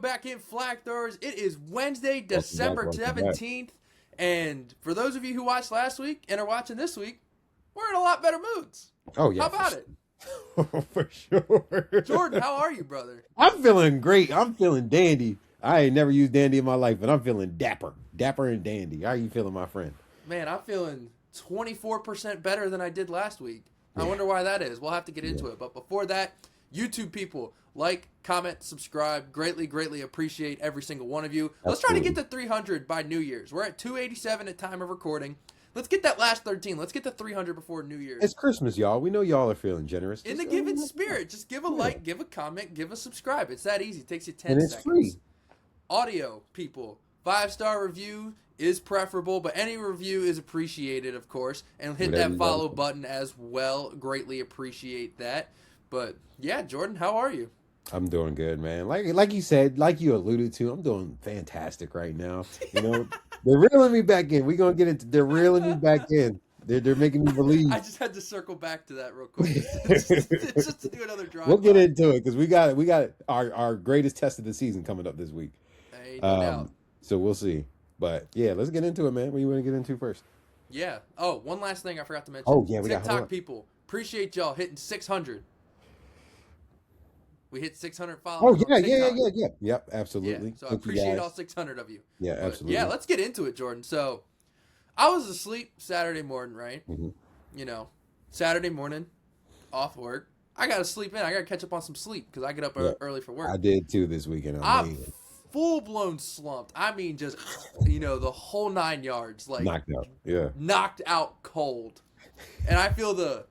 back in, flag throwers. It is Wednesday, December 17th. And for those of you who watched last week and are watching this week, we're in a lot better moods. Oh, yeah. How about it? For sure. Jordan, how are you, brother? I'm feeling great. I'm feeling dandy. I ain't never used dandy in my life, but I'm feeling dapper. Dapper and dandy. How you feeling, my friend? Man, I'm feeling 24% better than I did last week. I wonder why that is. We'll have to get into it. But before that, YouTube people, like, comment, subscribe. Greatly appreciate every single one of you. Let's try to get to 300 by New Year's. We're at 287 at time of recording. Let's get that last 13. Let's get to 300 before New Year's. It's Christmas, y'all. We know y'all are feeling generous. In the giving spirit, just give a like, give a comment, give a subscribe. It's that easy. It takes you 10 and it's seconds. Free. Audio, people. 5-star review is preferable, but any review is appreciated, of course. And hit that follow button as well. Greatly appreciate that. But, yeah, Jordan, how are you? I'm doing good, man. Like you said, like you alluded to, I'm doing fantastic right now. You know, they're reeling me back in. We're gonna get into. They're reeling me back in. They're making me believe. I just had to circle back to that real quick, just to do another drive. We'll get into it because we got our greatest test of the season coming up this week. Hey, no doubt. So we'll see. But yeah, let's get into it, man. What do you want to get into first? Yeah. Oh, one last thing I forgot to mention. Oh yeah, we got TikTok people. Appreciate y'all hitting 600. We hit 600 followers. Oh, yeah. Yep, absolutely. Yeah, so I appreciate all 600 of you. Yeah, but absolutely. Yeah, let's get into it, Jordan. So I was asleep Saturday morning, right? Mm-hmm. You know, Saturday morning, off work. I got to sleep in. I got to catch up on some sleep because I get up early for work. I did too this weekend. I'm full-blown slumped. I mean, just, the whole 9 yards. Like, knocked out. Yeah. Knocked out cold. And I feel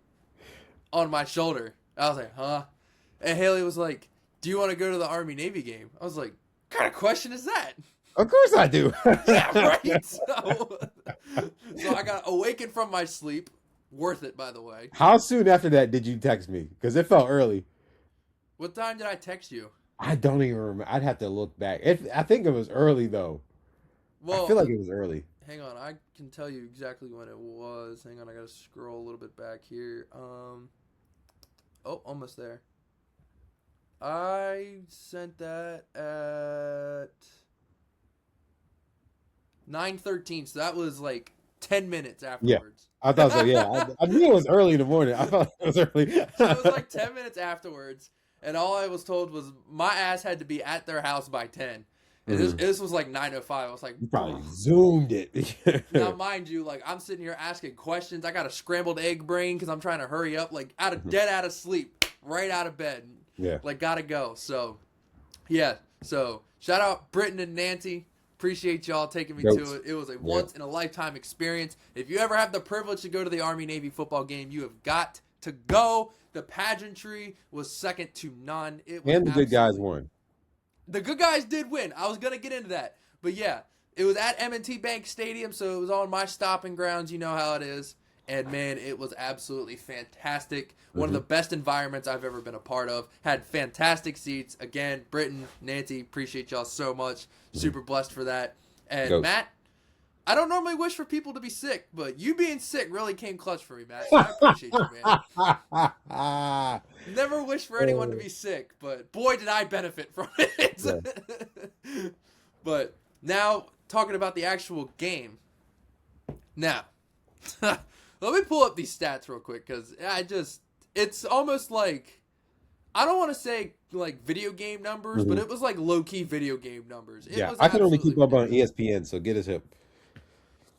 on my shoulder. I was like, huh? And Haley was like, do you want to go to the Army-Navy game? I was like, what kind of question is that? Of course I do. Yeah, right? So I got awakened from my sleep. Worth it, by the way. How soon after that did you text me? Because it felt early. What time did I text you? I don't even remember. I'd have to look back. I think it was early, though. Well, I feel like it was early. Hang on. I can tell you exactly when it was. Hang on. I got to scroll a little bit back here. Oh, almost there. I sent that at 9:13, so that was like 10 minutes afterwards. Yeah, I thought so, yeah. I knew it was early in the morning. I thought it was early. So it was like 10 minutes afterwards, and all I was told was my ass had to be at their house by 10. And this was like 9:05. I was like, you probably zoomed it. Now, mind you, like, I'm sitting here asking questions. I got a scrambled egg brain because I'm trying to hurry up, like, dead out of sleep, right out of bed. Yeah. Like, gotta go. So, yeah. So, shout out Britton and Nancy. Appreciate y'all taking me to it. It was a once-in-a-lifetime experience. If you ever have the privilege to go to the Army-Navy football game, you have got to go. The pageantry was second to none. And the good guys won. The good guys did win. I was going to get into that. But, yeah, it was at M&T Bank Stadium, so it was on my stopping grounds. You know how it is. And, man, it was absolutely fantastic. One of the best environments I've ever been a part of. Had fantastic seats. Again, Britton, Nancy, appreciate y'all so much. Super blessed for that. And, Matt, I don't normally wish for people to be sick, but you being sick really came clutch for me, Matt. So I appreciate you, man. Never wish for anyone to be sick, but boy, did I benefit from it. Yeah. But now, talking about the actual game. Now, let me pull up these stats real quick, because it's almost like, I don't want to say like video game numbers, but it was like low-key video game numbers. I can only keep up on ESPN, so get us hip.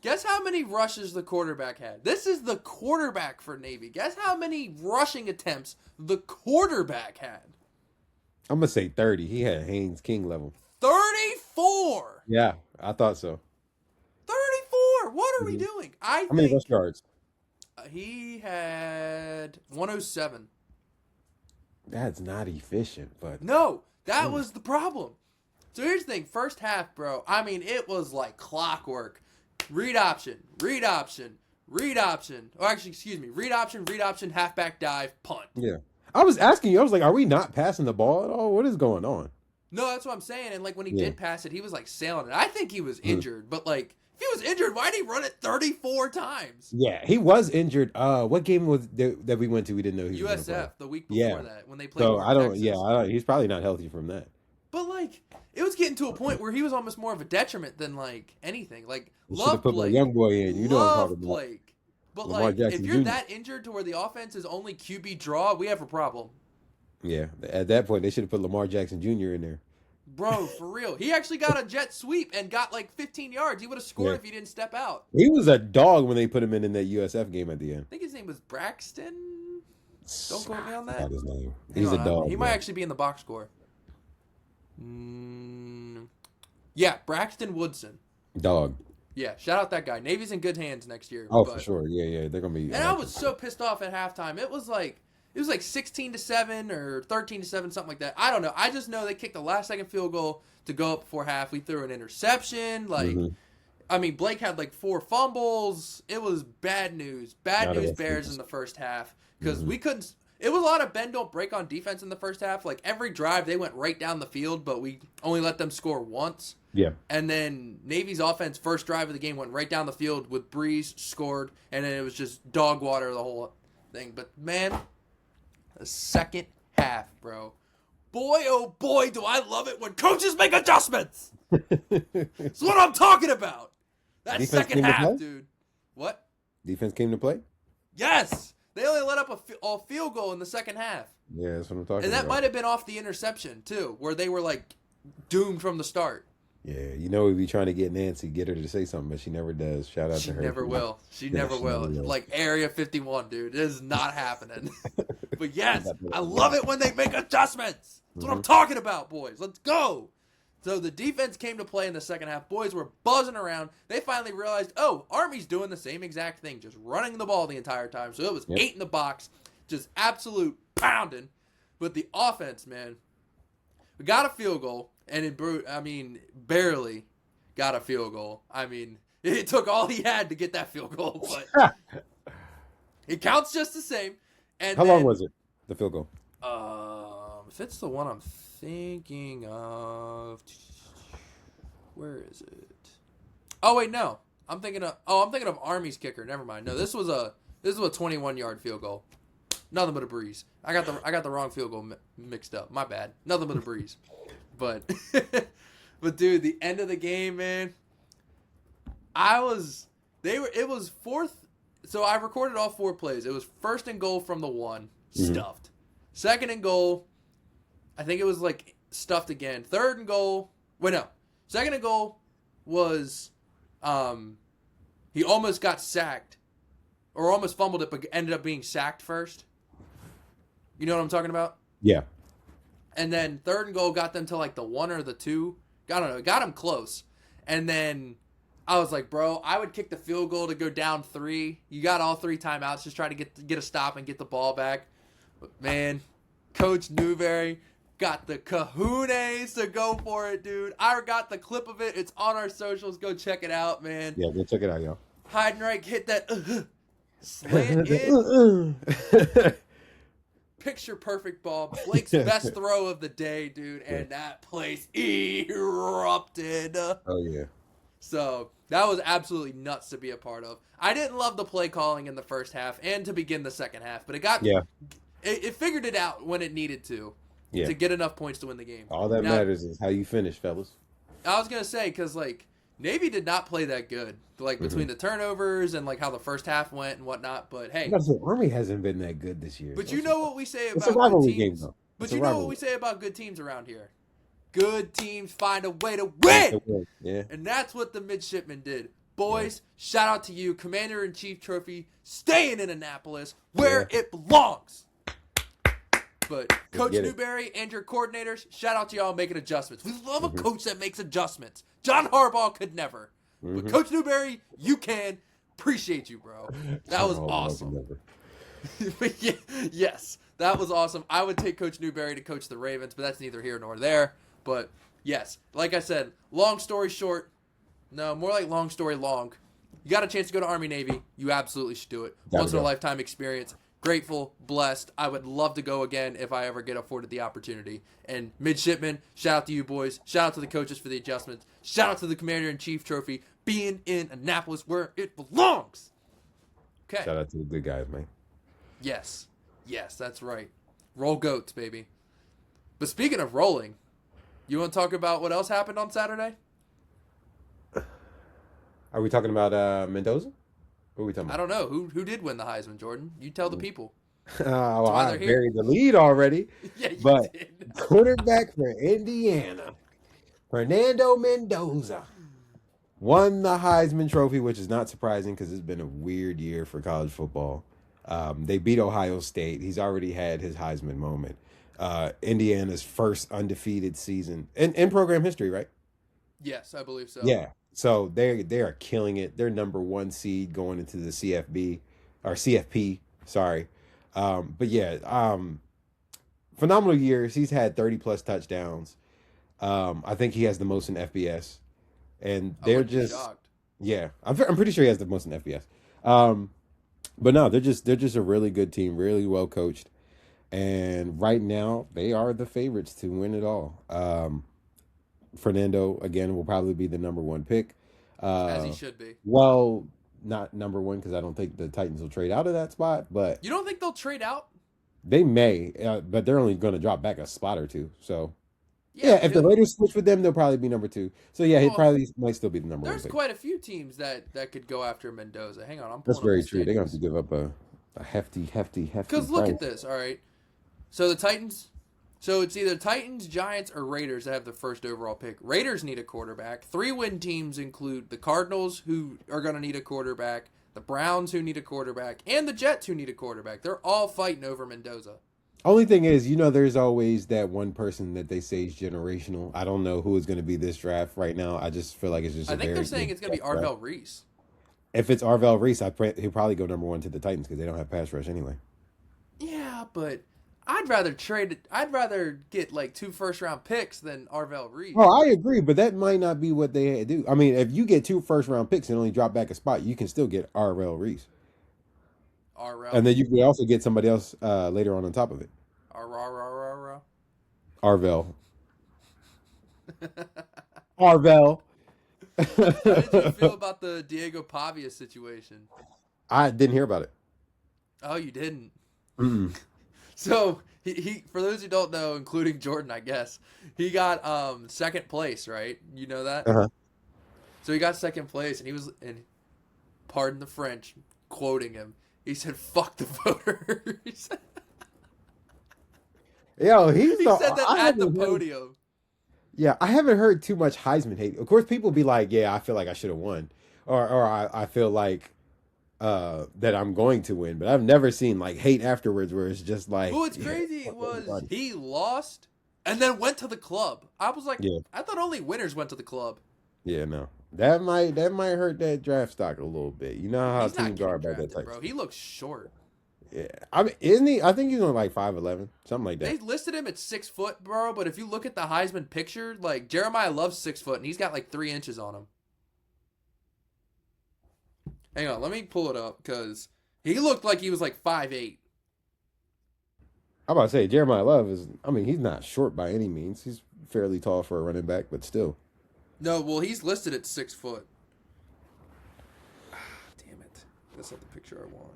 Guess how many rushes the quarterback had? This is the quarterback for Navy. Guess how many rushing attempts the quarterback had? I'm going to say 30. He had Haynes King level. 34! Yeah, I thought so. 34! What are we doing? How many rush yards? He had 107. That's not efficient, but... No, that was the problem. So here's the thing. First half, bro, I mean, it was like clockwork. Read option, read option, read option. Oh, actually, excuse me. Read option, halfback dive, punt. Yeah. I was asking you, I was like, are we not passing the ball at all? What is going on? No, that's what I'm saying. And, like, when he did pass it, he was, like, sailing it. I think he was injured. But, like, if he was injured, why did he run it 34 times? Yeah, he was injured. What game was that we went to? We didn't know he was USF, the week before that, when they played. So, Texas. He's probably not healthy from that. But, like, it was getting to a point where he was almost more of a detriment than, like, anything. Like, You should have love put my Blake. young boy in. You know what I'm talking Love about. Blake. But, Lamar like, Jackson if you're Jr. that injured to where the offense is only QB draw, we have a problem. Yeah, at that point, they should have put Lamar Jackson Jr. in there. Bro, for real. He actually got a jet sweep and got, like, 15 yards. He would have scored if he didn't step out. He was a dog when they put him in that USF game at the end. I think his name was Braxton. Don't quote me on that. Not his name. He's a dog. He might bro. actually be in the box score. Yeah, Braxton Woodson. Dog. Yeah, shout out that guy. Navy's in good hands next year. Oh, for sure. Yeah, they're gonna be. And I was so pissed off at halftime. It was like 16-7 or 13-7, something like that. I don't know. I just know they kicked the last second field goal to go up before half. We threw an interception. Like, I mean, Blake had like 4 fumbles. It was bad news. Bad news Bears in the first half because we couldn't. It was a lot of bend don't break on defense in the first half. Like every drive they went right down the field, but we only let them score once. Yeah. And then Navy's offense first drive of the game went right down the field with Breeze scored, and then it was just dog water the whole thing. But man, the second half, bro. Boy, oh boy, do I love it when coaches make adjustments. That's what I'm talking about. That Defense second came to half, play? dude. What? Defense came to play. Yes. They only let up a field goal in the second half. Yeah, that's what I'm talking And that about. might have been off the interception, too, where they were, like, doomed from the start. Yeah, you know, we'd be trying to get Nancy, get her to say something, but she never does. Shout out She to her. never will. She never will. Like Area 51, dude. It is not happening. But yes, I love it when they make adjustments. That's what I'm talking about, boys. Let's go. So the defense came to play in the second half. Boys were buzzing around. They finally realized, oh, Army's doing the same exact thing, just running the ball the entire time. So it was 8 in the box, just absolute pounding. But the offense, man, we got a field goal, and barely got a field goal. I mean, it took all he had to get that field goal, but it counts just the same. And How long was it, the field goal? If it's the one I'm thinking of, where is it? Oh wait, no. I'm thinking of Army's kicker. Never mind. No, this was a 21-yard field goal. Nothing but a breeze. I got the wrong field goal mixed up. My bad. Nothing but a breeze. But dude, the end of the game, man. It was fourth. So I recorded all 4 plays. It was first and goal from the 1, stuffed. Second and goal, I think it was like stuffed again. Third and goal, second and goal was, he almost got sacked, or almost fumbled it, but ended up being sacked first. You know what I'm talking about? Yeah. And then third and goal got them to like the 1 or the 2. I don't know. Got them close. And then I was like, bro, I would kick the field goal to go down 3. You got all 3 timeouts. Just try to get a stop and get the ball back. But man, Coach Newberry got the kahunas to go for it, dude. I got the clip of it. It's on our socials. Go check it out, man. Yeah, go check it out, y'all. Heidenreich hit that slant in. Picture perfect ball. Blake's best throw of the day, dude. And that place erupted. Oh, yeah. So that was absolutely nuts to be a part of. I didn't love the play calling in the first half and to begin the second half, but it figured it out when it needed to get enough points to win the game. All that matters is how you finish, fellas. I was going to say, because, like, Navy did not play that good, like, between the turnovers and, like, how the first half went and whatnot, but, hey. Army hasn't been that good this year. But you know what we say about it's a rivalry good teams. game, though. But you know what we say about good teams around here. Good teams find a way to win! Yeah. And that's what the midshipmen did. Boys, shout out to you. Commander-in-Chief Trophy, staying in Annapolis where it belongs. But Coach Newberry and your coordinators, shout out to y'all making adjustments. We love a coach that makes adjustments. John Harbaugh could never. But Coach Newberry, you can. Appreciate you, bro. That was awesome. Yes, that was awesome. I would take Coach Newberry to coach the Ravens, but that's neither here nor there. But, yes, like I said, long story short. No, more like long story long. You got a chance to go to Army-Navy. You absolutely should do it. Once-in-a-lifetime experience. Grateful, blessed. I would love to go again if I ever get afforded the opportunity. And midshipmen, shout out to you boys. Shout out to the coaches for the adjustments. Shout out to the Commander-in-Chief Trophy being in Annapolis where it belongs. Okay. Shout out to the good guys, man. Yes. Yes, that's right. Roll goats, baby. But speaking of rolling, You want to talk about what else happened on Saturday? Are we talking about Mendoza? What are we talking I about? don't know who did win the Heisman, Jordan. You tell the people. Well, That's why I they're here. buried the lead already, Yeah, you but did. quarterback for Indiana, Fernando Mendoza, won the Heisman Trophy, which is not surprising because it's been a weird year for college football. They beat Ohio State. He's already had his Heisman moment. Indiana's first undefeated season in program history, right? Yes, I believe so. Yeah. So they are killing it. They're number one seed going into the CFB or CFP. Sorry. But yeah, phenomenal years. He's had 30 plus touchdowns. I think he has the most in FBS, and I they're wouldn't be just shocked. yeah. I'm pretty sure he has the most in FBS. But no, they're just a really good team, really well coached, and right now they are the favorites to win it all. Fernando again will probably be the number one pick. As he Uh, should be. well, not number one because I don't think the Titans will trade out of that spot, but You don't think they'll trade out? they may. But they're only going to drop back a spot or two. So Yeah, yeah, but if the Raiders switch with them, they'll probably be number two. So yeah, he well, probably might still be the number one there's pick. quite a few teams that could go after Mendoza. Hang on, I'm That's pulling up very the true. They're going to have to standings. give up a hefty Because look price. at this. All right, so the Titans. So it's either Titans, Giants, or Raiders that have the first overall pick. Raiders need a quarterback. 3-win teams include the Cardinals, who are going to need a quarterback, the Browns, who need a quarterback, and the Jets, who need a quarterback. They're all fighting over Mendoza. Only thing is, there's always that one person that they say is generational. I don't know who is going to be this draft right now. I just feel like it's just I a think very they're saying good it's going to be draft. Arvell Reese. If it's Arvell Reese, he'll probably go number one to the Titans because they don't have pass rush anyway. Yeah, but I'd rather get like 2 first-round picks than Arvell Reese. Oh, I agree, but that might not be what they do. I mean, if you get 2 first-round picks and only drop back a spot, you can still get Arvell Reese. Arvell. And then you can also get somebody else later on top of it. Arvell. Arvell. Arvell. How did you feel about the Diego Pavia situation? I didn't hear about it. Oh, you didn't. Mm-mm. So he for those who don't know, including Jordan, I guess, he got second place, right? You know that? Uh-huh. So he got second place, and pardon the French, quoting him, he said, "Fuck the voters." Yo, He said that at the podium. Yeah, I haven't heard too much Heisman hate. Of course, people be like, "Yeah, I feel like I should have won," or I feel like that I'm going to win. But I've never seen like hate afterwards, where it's just like, Well, what's yeah, crazy fuck was everybody. he lost and then went to the club. I was like, Yeah, I thought only winners went to the club. yeah, no, that might hurt that draft stock a little bit. You know how He's not teams are getting about that drafted, type. bro. He looks short. Yeah, I mean, isn't he? I think he's on like 5'11", something like They that. listed him at 6 foot, bro. But if you look at the Heisman picture, like Jeremiah loves 6 foot, and he's got like 3 inches on him. Hang on, let me pull it up because he looked like he was like 5'8". I'm about to say Jeremiah Love is. I mean, he's not short by any means. He's fairly tall for a running back, but still. No, well, he's listed at 6 foot. Damn it, that's not the picture I want.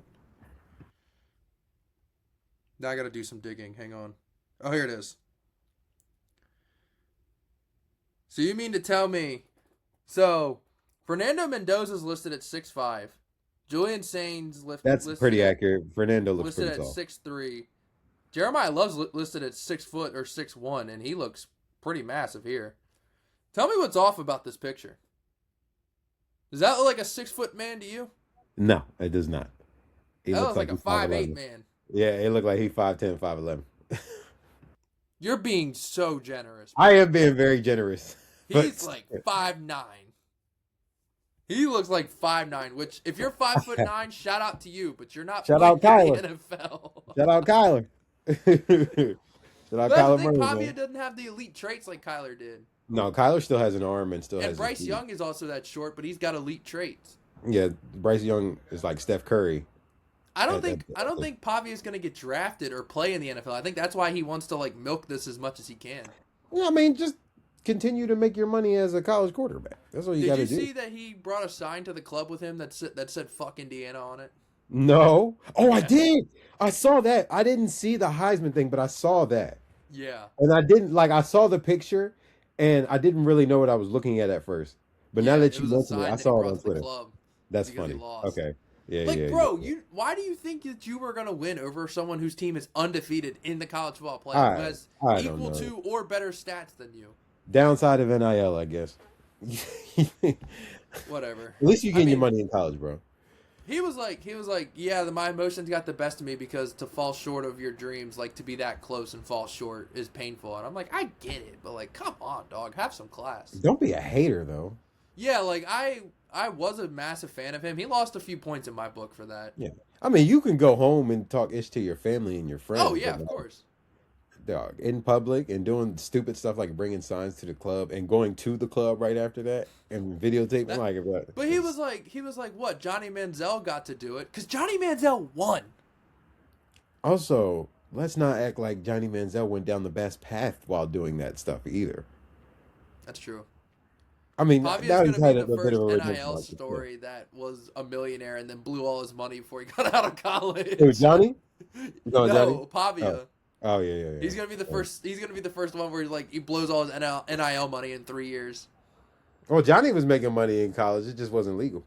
Now I got to do some digging. Hang on. Oh, here it is. So you mean to tell me? So Fernando Mendoza's listed at 6'5". Julian Sainz That's listed pretty at, accurate. Fernando looks listed pretty at tall. 6'3". Jeremiah Love's listed at 6 foot or 6'1", and he looks pretty massive here. Tell me what's off about this picture. Does that look like a 6 foot man to you? No, it does not. He That looks looks like a he's 5'8" 5'11". man. Yeah, it looked like he's 5'10", 5'11". You're being so generous. I am being very generous. He's like 5'9". He looks like 5'9", which if you're 5'9", shout out to you, but you're not Shout playing out Kyler. in the NFL. Shout out Kyler. Shout out But I Kyler think Murray, Pavia man. doesn't have the elite traits like Kyler did. No, Kyler still has an arm and still And has Bryce his Young is also that short, but he's got elite traits. Yeah, Bryce Young is like Steph Curry. I don't At- think Pavia is going to get drafted or play in the NFL. I think that's why he wants to like milk this as much as he can. Yeah, I mean, just continue to make your money as a college quarterback. That's what you got Did to you do. see that he brought a sign to the club with him that said "fuck Indiana" on it? No. Oh, I Yeah. did. I saw that. I didn't see the Heisman thing, but I saw that. Yeah. And I didn't like I saw the picture And I didn't really know what I was looking at first. But now Yeah, that it you was a mentioned it, sign I that he saw it brought on to the Twitter. club That's because he funny. lost. Okay. Yeah, Like, yeah, bro, yeah. why do you think that you were gonna win over someone whose team is undefeated in the college football playoff, who I has I don't equal know. to or better stats than you? Downside of NIL, I guess. At Whatever. least you I getting your mean, money in college, bro. he was like, yeah, my emotions got the best of me because to fall short of your dreams, like to be that close and fall short is painful. And I'm like, I get it, but like, come on, dog, have some class. Don't be a hater though. Yeah, like I was a massive fan of him. He lost a few points in my book for that. Yeah. I mean, you can go home and talk ish to your family and your Oh friends, yeah, but of like, course. dog, in public and doing stupid stuff like bringing signs to the club and going to the club right after that and videotaping That, like but he was like what? Johnny Manziel got to do it because Johnny Manziel won. Also, let's not act like Johnny Manziel went down the best path while doing that stuff either. That's true. I mean, Pavia's now gonna he's be had the a bit of first a redemption NIL arc. Yeah. story that was a millionaire and then blew all his money before he got out of college. It was Johnny? You going Johnny? No, Oh. Pavia. Oh yeah, yeah, yeah. He's gonna be the first. He's gonna be the first one where he blows all his NIL money in 3 years. Well, Johnny was making money in college. It just wasn't legal.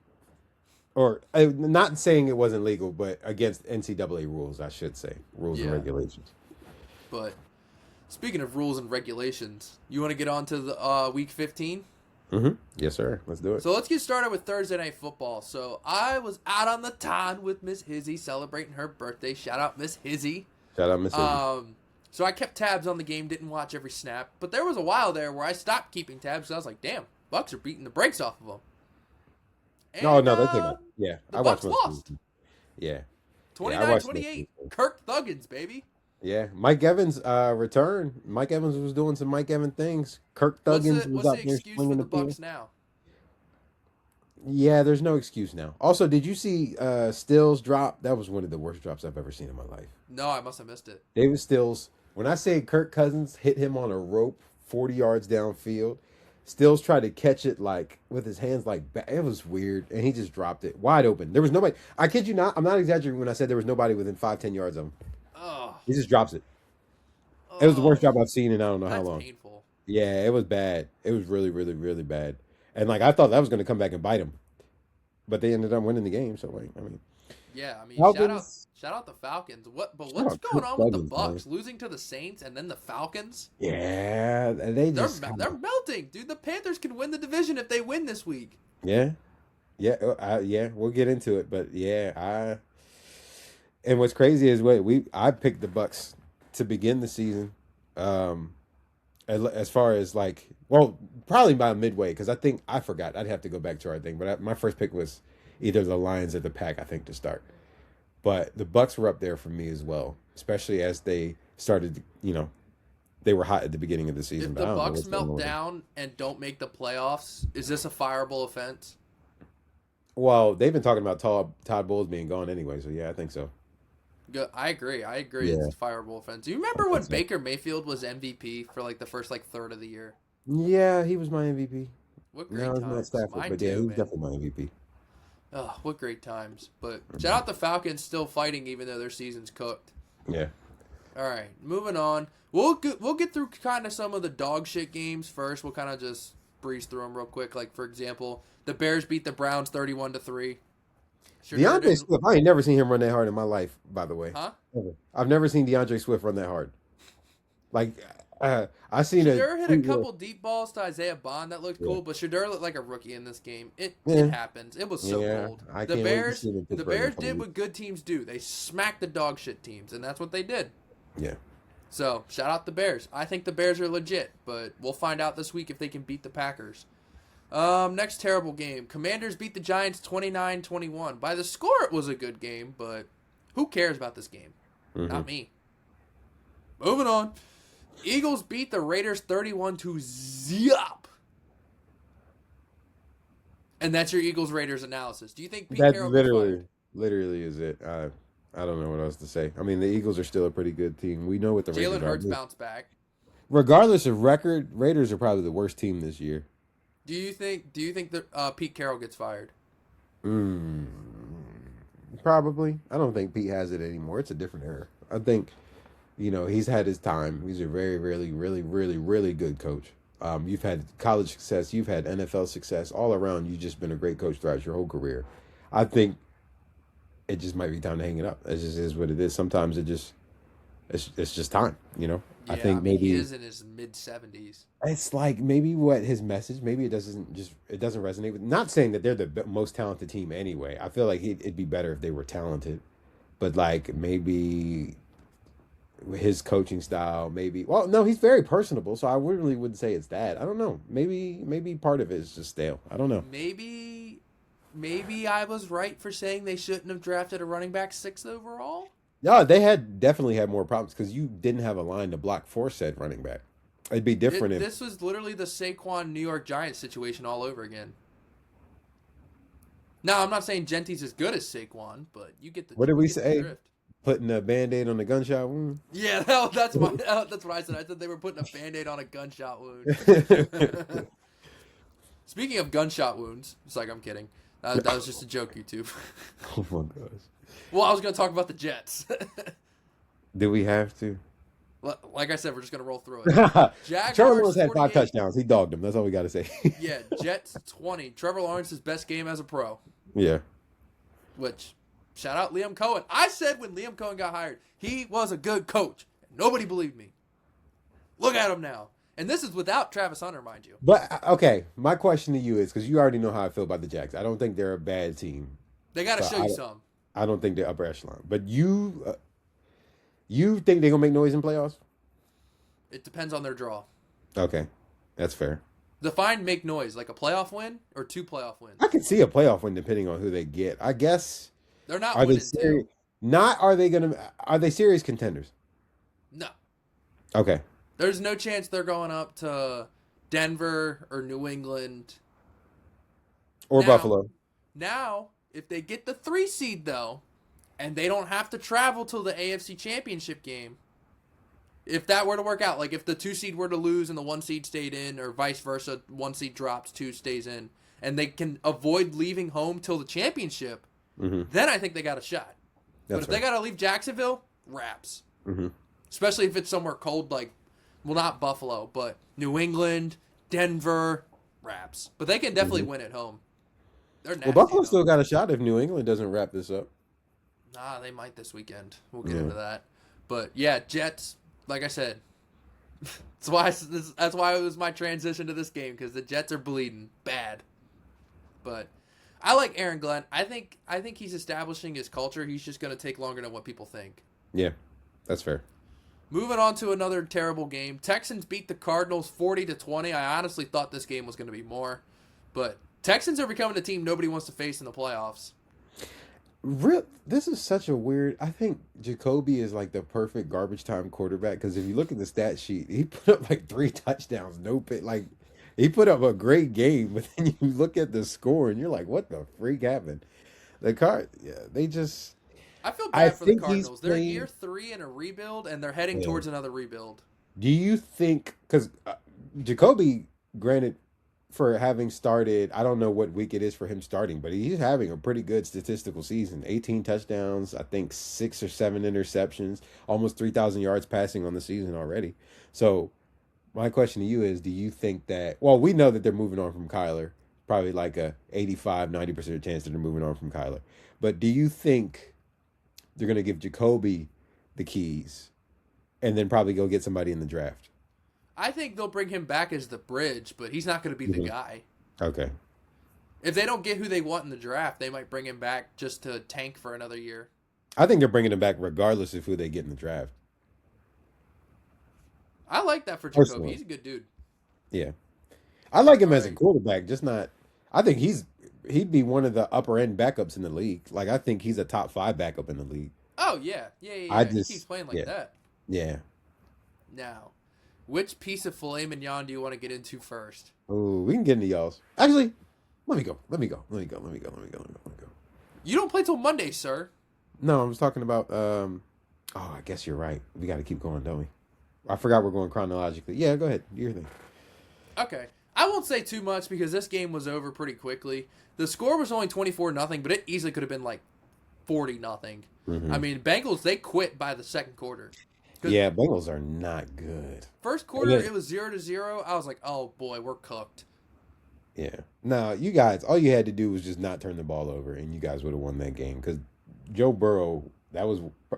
Or not saying it wasn't legal, but against NCAA rules, I should say, rules and Yeah. regulations. But speaking of rules and regulations, you want to get on to the week 15? Mm-hmm. Yes, sir. Let's do it. So let's get started with Thursday Night Football. So I was out on the ton with Miss Hizzy celebrating her birthday. Shout out Miss Hizzy. Shout out, Miss Izzy. So I kept tabs on the game, didn't watch every snap. But there was a while there where I stopped keeping tabs. So I was like, damn, Bucks are beating the brakes off of them. And, No, no, they came out. Yeah, the I watched Bucks most of lost. it. Yeah. 29-28. Kirk Thuggins, baby. Yeah, Mike Evans return. Mike Evans was doing some Mike Evans things. Kirk Thuggins was What's out the there excuse for swinging the the Bucks field. now? Yeah, there's no excuse now. Also, did you see Stills drop? That was one of the worst drops I've ever seen in my life. No, I must have missed it. David Stills. When I say Kirk Cousins hit him on a rope 40 yards downfield, Stills tried to catch it like with his hands like it was weird, and he just dropped it wide open. There was nobody. I kid you not. I'm not exaggerating when I said there was nobody within 5-10 yards of him. Oh, He just drops it. It was the worst drop I've seen in I don't know how that's long. painful. Yeah, it was bad. It was really, really, really bad. And like I thought that was going to come back and bite him, but they ended up winning the game. So like, I mean, Yeah, I mean, Falcons. shout out the Falcons. What's Shout out going Kirk on with the Cousins, Bucks man. losing to the Saints and then the Falcons? Yeah, they They're just they're melting, dude. The Panthers can win the division if they win this week. yeah, yeah, yeah. We'll get into it, but yeah, And what's crazy is I picked the Bucks to begin the season. As far as like, well, probably by midway because I forgot. I'd have to go back to our thing, but my first pick was either the Lions or the Pack. I think to start, but the Bucks were up there for me as well, especially as they started. They were hot at the beginning of the season. If But I the don't know Bucks what's going melt on. down and don't make the playoffs, is this a fireable offense? Well, they've been talking about Todd Bowles being gone anyway, so yeah, I think so. Good. I agree. Yeah. It's a fireable offense. Do you remember when Baker Mayfield was MVP for like the first third of the year? Yeah, he was my MVP. What great No, it's not times. Stafford, Mine but yeah, too, he was man. definitely my MVP. Oh, what great times. But shout out the Falcons still fighting even though their season's cooked. Yeah. All right, moving on. We'll get through kind of some of the dog shit games first. We'll kind of just breeze through them real quick. Like, for example, the Bears beat the Browns 31-3. DeAndre Swift, I ain't never seen him run that hard in my life, by the way. Huh? Ever. I've never seen DeAndre Swift run that hard. Like, I seen Shadur hit a couple deep balls to Isaiah Bond that looked cool, but Shadur looked like a rookie in this game. It happens. It was so cold. I The can't wait to Bears, see them in the Pittsburgh in Bears a couple did weeks. what good teams do. They smacked the dog shit teams, and that's what they did. Yeah. So, shout out the Bears. I think the Bears are legit, but we'll find out this week if they can beat the Packers. Next terrible game. Commanders beat the Giants 29-21. By the score, it was a good game, but who cares about this game? Mm-hmm. Not me. Moving on. Eagles beat the Raiders 31-0. And that's your Eagles-Raiders analysis. Do you think Pete That Carroll gets fired? literally is it. I don't know what else to say. I mean, the Eagles are still a pretty good team. We know what the Jalen Raiders Hurts are. bounced back. Regardless of record, Raiders are probably the worst team this year. Do you think that Pete Carroll gets fired? Probably. I don't think Pete has it anymore. It's a different era. I think, he's had his time. He's a very, really, really, really, really good coach. You've had college success. You've had NFL success. All around, you've just been a great coach throughout your whole career. I think it just might be time to hang it up. It just is what it is. Sometimes it's just time, you know. Yeah, I think he maybe is in his mid-70s. it's like maybe what his message, maybe it doesn't resonate with. Not saying that they're the most talented team anyway. I feel like it'd be better if they were talented, but like maybe his coaching style, maybe. Well, no, he's very personable, so I really wouldn't say it's that. I don't know. Maybe part of it is just stale. I don't know. Maybe I was right for saying they shouldn't have drafted a running back 6th overall. No, they definitely had more problems because you didn't have a line to block for said running back. It'd be different if This was literally the Saquon New York Giants situation all over again. Now, I'm not saying Genty's as good as Saquon, but you get the what did we you get the say? drift. Putting a Band-Aid on the gunshot wound. Yeah, that's what I said. I said they were putting a Band-Aid on a gunshot wound. Speaking of gunshot wounds, it's like I'm kidding. That was just a joke, YouTube. Oh my gosh. Well, I was going to talk about the Jets. Do we have to? Like I said, we're just going to roll through it. Trevor Lawrence had 48. 5 touchdowns. He dogged him. That's all we got to say. Yeah, Jets 20. Trevor Lawrence's best game as a pro. Yeah. Which, shout out Liam Cohen. I said when Liam Cohen got hired, he was a good coach. Nobody believed me. Look at him now. And this is without Travis Hunter, mind you. But, okay, my question to you is, because you already know how I feel about the Jags. I don't think they're a bad team. They got to show you some. I don't think they're upper echelon. But you think they're going to make noise in playoffs? It depends on their draw. Okay, that's fair. Define make noise, like a playoff win or 2 playoff wins. I could see a playoff win depending on who they get. I guess. They're not Are winning they serious? Are they serious contenders? No. Okay. There's no chance they're going up to Denver or New England. Or Buffalo. Now, if they get the 3 seed, though, and they don't have to travel till the AFC Championship game, if that were to work out, like if the 2 seed were to lose and the 1 seed stayed in, or vice versa, 1 seed drops, 2 stays in, and they can avoid leaving home till the championship, then I think they got a shot. But if they got to leave Jacksonville, wraps. Especially if it's somewhere cold like, well, not Buffalo, but New England, Denver, wraps. But they can definitely win at home. They're nasty. Well, Buffalo still got a shot if New England doesn't wrap this up. Nah, they might this weekend. We'll get into that. But yeah, Jets, like I said, that's why it was my transition to this game, because the Jets are bleeding bad. But I like Aaron Glenn. I think he's establishing his culture. He's just going to take longer than what people think. Yeah, that's fair. Moving on to another terrible game. Texans beat the Cardinals 40-20. I honestly thought this game was going to be more. But Texans are becoming a team nobody wants to face in the playoffs. This is such a weird. I think Jacoby is like the perfect garbage time quarterback, because if you look at the stat sheet, he put up like 3 touchdowns, no pick. Like, he put up a great game, but then you look at the score and you're like, what the freak happened? They just. I feel bad for the Cardinals. They're year 3 in a rebuild, and they're heading towards another rebuild. Do you think, because Jacoby, granted, for having started, I don't know what week it is for him starting, but he's having a pretty good statistical season. 18 touchdowns, I think 6 or 7 interceptions, almost 3,000 yards passing on the season already. So my question to you is, do you think that, well, we know that they're moving on from Kyler, probably like a 85-90% chance that they're moving on from Kyler. But do you think they're going to give Jacoby the keys and then probably go get somebody in the draft? I think they'll bring him back as the bridge, but he's not going to be the guy. Okay. If they don't get who they want in the draft, they might bring him back just to tank for another year. I think they're bringing him back regardless of who they get in the draft. I like that for Jacoby. Personally. He's a good dude. Yeah. I like him as a quarterback, just not. I think he'd be one of the upper end backups in the league. Like, I think he's a top 5 backup in the league. Oh, yeah. Yeah. He keeps playing like that. Yeah. Now, which piece of filet mignon do you want to get into first? Oh, we can get into y'all's. Actually, let me go. You don't play till Monday, sir. No, I was talking about, I guess you're right. We got to keep going, don't we? I forgot we're going chronologically. Yeah, go ahead. Do your thing. Okay. I won't say too much because this game was over pretty quickly. The score was only 24-0, but it easily could have been like 40-0. I mean, Bengals, they quit by the second quarter. Yeah, Bengals are not good. First quarter, it was 0-0. I was like, oh boy, we're cooked. Yeah. No, you guys, all you had to do was just not turn the ball over, and you guys would have won that game. Because Joe Burrow,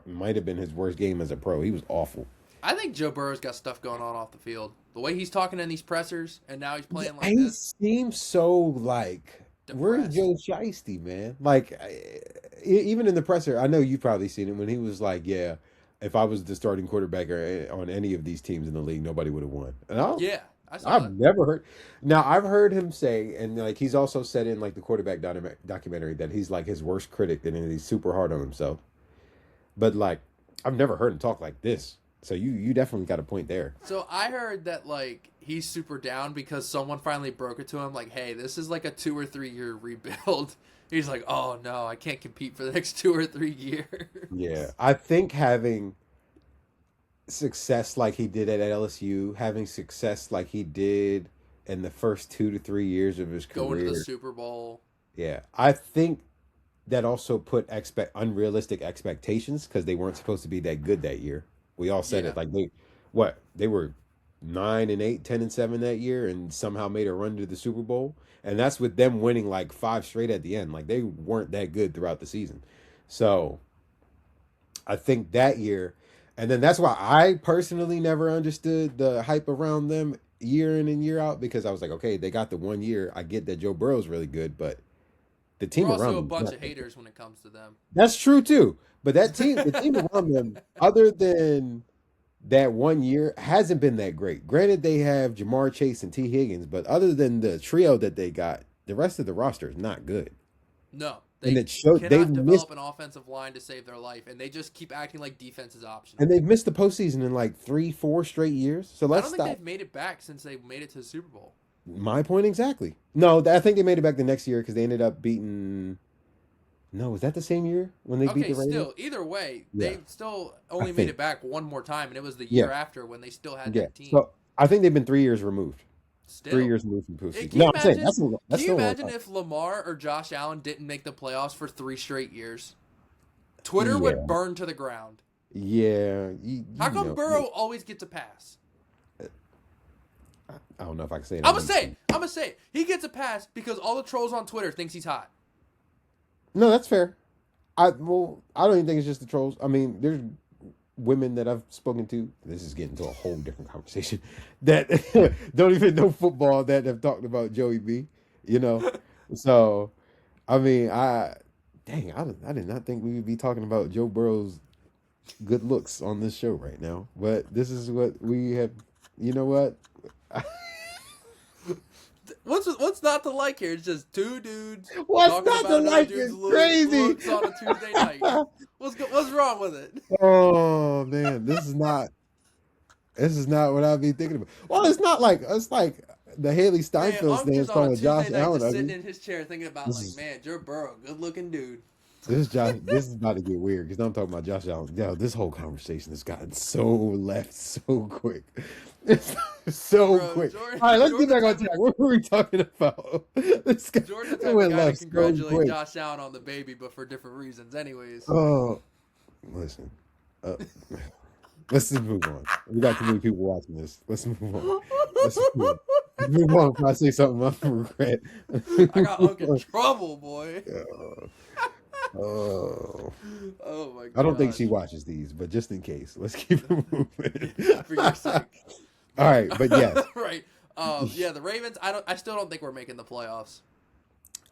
might have been his worst game as a pro. He was awful. I think Joe Burrow's got stuff going on off the field. The way he's talking in these pressers, and now he's playing like He this. seems so like, where's Depressed. Joe Shiesty, man? Like, even in the presser, I know you've probably seen it when he was like, yeah, if I was the starting quarterback on any of these teams in the league, nobody would have won. And Yeah, I saw I've that. never heard. Now I've heard him say, and like he's also said in like the quarterback documentary that he's like his worst critic and he's super hard on himself. But like, I've never heard him talk like this. So you definitely got a point there. So I heard that like he's super down because someone finally broke it to him like, hey, this is like a 2 or 3 year rebuild. He's like, oh no, I can't compete for the next 2 or 3 years. Yeah, I think having success like he did at LSU, having success like he did in the first 2 to 3 years of his Going career, to the Super Bowl. yeah, I think that also put unrealistic expectations because they weren't supposed to be that good that year. We all said Yeah. it like they were 9-8, 10-7 that year, and somehow made a run to the Super Bowl, and that's with them winning like 5 straight at the end. Like they weren't that good throughout the season, so I think that year, and then that's why I personally never understood the hype around them year in and year out because I was like, okay, they got the 1 year. I get that Joe Burrow's really good, but the team We're around also a them is bunch not of that good. haters when it comes to them. That's true too. But the team around them, other than that 1 year, hasn't been that great. Granted, they have Jamar Chase and T. Higgins, but other than the trio that they got, the rest of the roster is not good. No, And they it showed cannot develop an offensive line to save their life, and they just keep acting like defense is optional. they've missed the postseason in like 3-4 straight years. So I let's don't think stop. they've made it back since they made it to the Super Bowl. My point exactly. No, I think they made it back the next year because they ended up beating. No, was that the same year when they beat Okay, the Ravens? still, either way, Yeah. they still only made think. it back one more time, and it was the Yeah. year after when they still had Yeah. that team. So I think they've been 3 years removed. Still, 3 years removed from Can postseason. you No, I'm saying imagine? that's Can you still a long imagine time. if Lamar or Josh Allen didn't make the playoffs for 3 straight years? Twitter Yeah. would burn to the ground. Yeah. How come Burrow always gets a pass? I don't know if I can say it. I'm gonna say it. He gets a pass because all the trolls on Twitter thinks he's hot. No, that's fair. I don't even think it's just the trolls. I mean, there's women that I've spoken to. This is getting to a whole different conversation that don't even know football that have talked about Joey B. You know, so I mean, I did not think we would be talking about Joe Burrow's good looks on this show right now, but this is what we have. You know what? What's not to like here? It's just 2 dudes. What's talking not about to another like dude's is crazy. looks on a Tuesday night. What's wrong with it? Oh man, this is not what I'd be thinking about. Well, it's like the Haley Steinfeld Man, thing just on a calling Tuesday Josh night Allen just sitting ugly. in his chair thinking about This is- man, Joe Burrow, good looking dude. This is about to get weird because I'm talking about Josh Allen. Yo, this whole conversation has gotten so left so quick. It's so Bro, quick. Jordan- All right, let's get Jordan's back on track. What were we talking about? This guy Jordan's the it type went of guy to left so congratulate quick. Josh Allen on the baby, but for different reasons. Anyways. Oh, listen. Let's just move on. We got too many people watching this. Let's move on. Let's move on before I say something I'm gonna regret. I got Hunk in trouble, boy. Oh, Oh my god. I don't think she watches these, but just in case, let's keep it moving. For your sake. All right, but yes, Right. Yeah, the Ravens, I still don't think we're making the playoffs.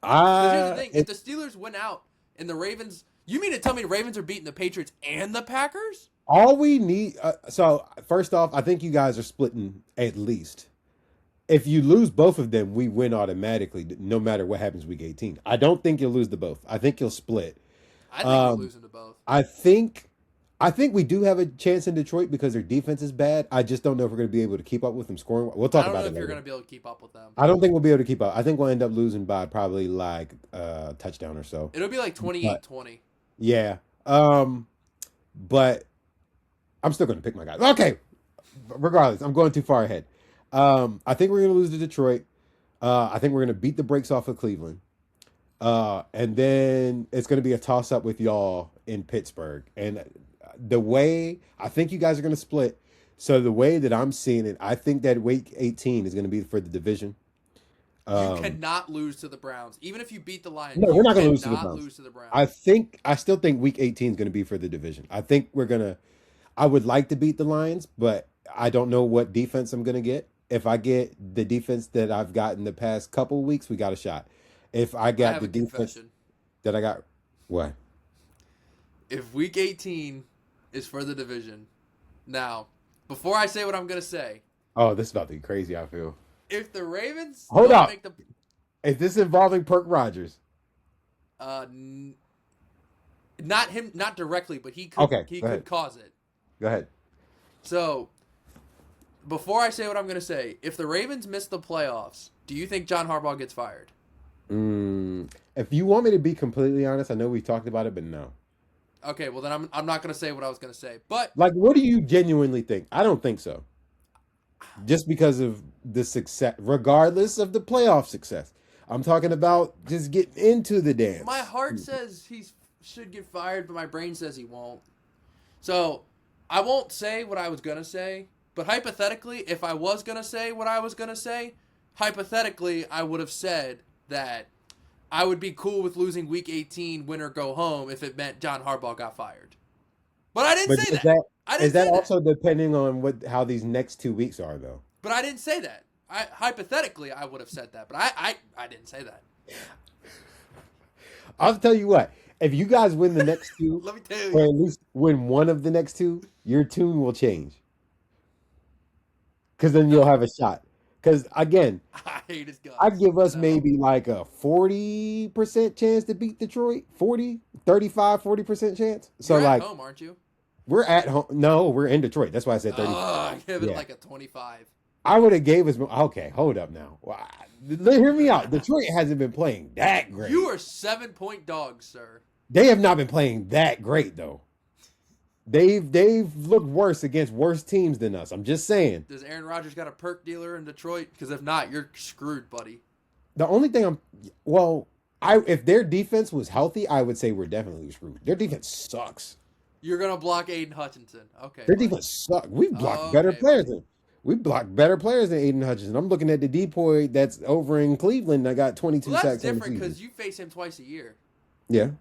'Cause here's the thing, if the Steelers win out and the Ravens, you mean to tell me the Ravens are beating the Patriots and the Packers? all we need. So first off, I think you guys are splitting at least. If you lose both of them, we win automatically, no matter what happens week 18. I don't think you'll lose the both. I think you'll split. I think we're losing to both. I think we do have a chance in Detroit because their defense is bad. I just don't know if we're going to be able to keep up with them scoring. We'll I talk don't know about it if you're later. going to be able to keep up with them. I don't think we'll be able to keep up. I think we'll end up losing by probably like a touchdown or so. It'll be like 28-20. Yeah. But I'm still going to pick my guys. Okay. Regardless, I'm going too far ahead. I think we're going to lose to Detroit. I think we're going to beat the brakes off of Cleveland. And then it's going to be a toss-up with y'all in Pittsburgh. And the way I think you guys are going to split. So the way that I'm seeing it, I think that week 18 is going to be for the division. You cannot lose to the Browns. Even if you beat the Lions, No, we're not going to lose to the cannot Browns. lose to the Browns. I still think week 18 is going to be for the division. I think I would like to beat the Lions, but I don't know what defense I'm going to get. If I get the defense that I've gotten the past couple of weeks, we got a shot. If I got the defense confession. that I got, what? If week 18 is for the division, now, before I say what I'm going to say. Oh, this is about to be crazy, I feel. If the Ravens Hold up. make the Is this involving Perk Rogers? not him, not directly, but he could cause it. Go ahead. So, before I say what I'm going to say, if the Ravens miss the playoffs, do you think John Harbaugh gets fired? If you want me to be completely honest, I know we talked about it, but no. Okay, well then I'm not going to say what I was going to say. But like, what do you genuinely think? I don't think so. Just because of the success, regardless of the playoff success. I'm talking about just getting into the dance. My heart says he should get fired, but my brain says he won't. So, I won't say what I was going to say, but hypothetically, if I was going to say what I was going to say, hypothetically, I would have said that I would be cool with losing week 18, win or go home, if it meant John Harbaugh got fired. But I didn't say that. Is that also depending on how these next 2 weeks are, though? But I didn't say that. Hypothetically, I would have said that, but I didn't say that. I'll tell you what. If you guys win the next two, Let me tell or you. at least win one of the next two, your tune will change. Because then you'll have a shot. Because, again, I hate his guts. I give us maybe like a 40% chance to beat Detroit. 40% chance. So, You're at home, aren't you? We're at home. No, we're in Detroit. That's why I said 30. I give it like a 25. I would have gave us. Okay, hold up now. Hear me out. Detroit hasn't been playing that great. You are 7-point dogs, sir. They have not been playing that great though. They've looked worse against worse teams than us. I'm just saying. Does Aaron Rodgers got a perk dealer in Detroit? Because if not, you're screwed, buddy. The only thing if their defense was healthy, I would say we're definitely screwed. Their defense sucks. You're gonna block Aiden Hutchinson. Okay. Their defense sucks. We blocked better players than Aiden Hutchinson. I'm looking at the depoy that's over in Cleveland. I got 22 sacks. That's different because you face him twice a year. Yeah,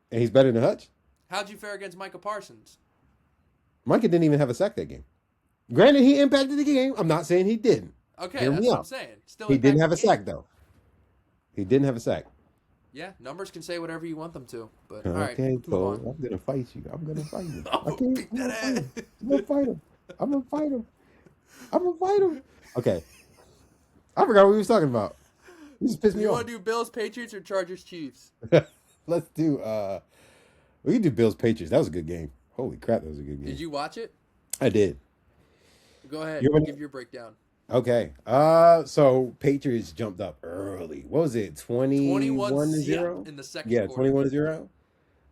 and he's better than Hutch. How'd you fare against Micah Parsons? Micah didn't even have a sack that game. Granted, he impacted the game. I'm not saying he didn't. Okay, that's what I'm saying. Still, he didn't have a sack though. He didn't have a sack. Yeah, numbers can say whatever you want them to. But all right, I'm gonna fight you. I'm gonna fight you. I'm gonna fight him. Okay. I forgot what we was talking about. You just pissed me off. You want to do Bills, Patriots, or Chargers, Chiefs? Let's do. We can do Bills, Patriots. That was a good game. Holy crap, that was a good game. Did you watch it? I did. Go ahead. Give your breakdown. Okay. So Patriots jumped up early. What was it? 21-0 in the second Yeah, quarter.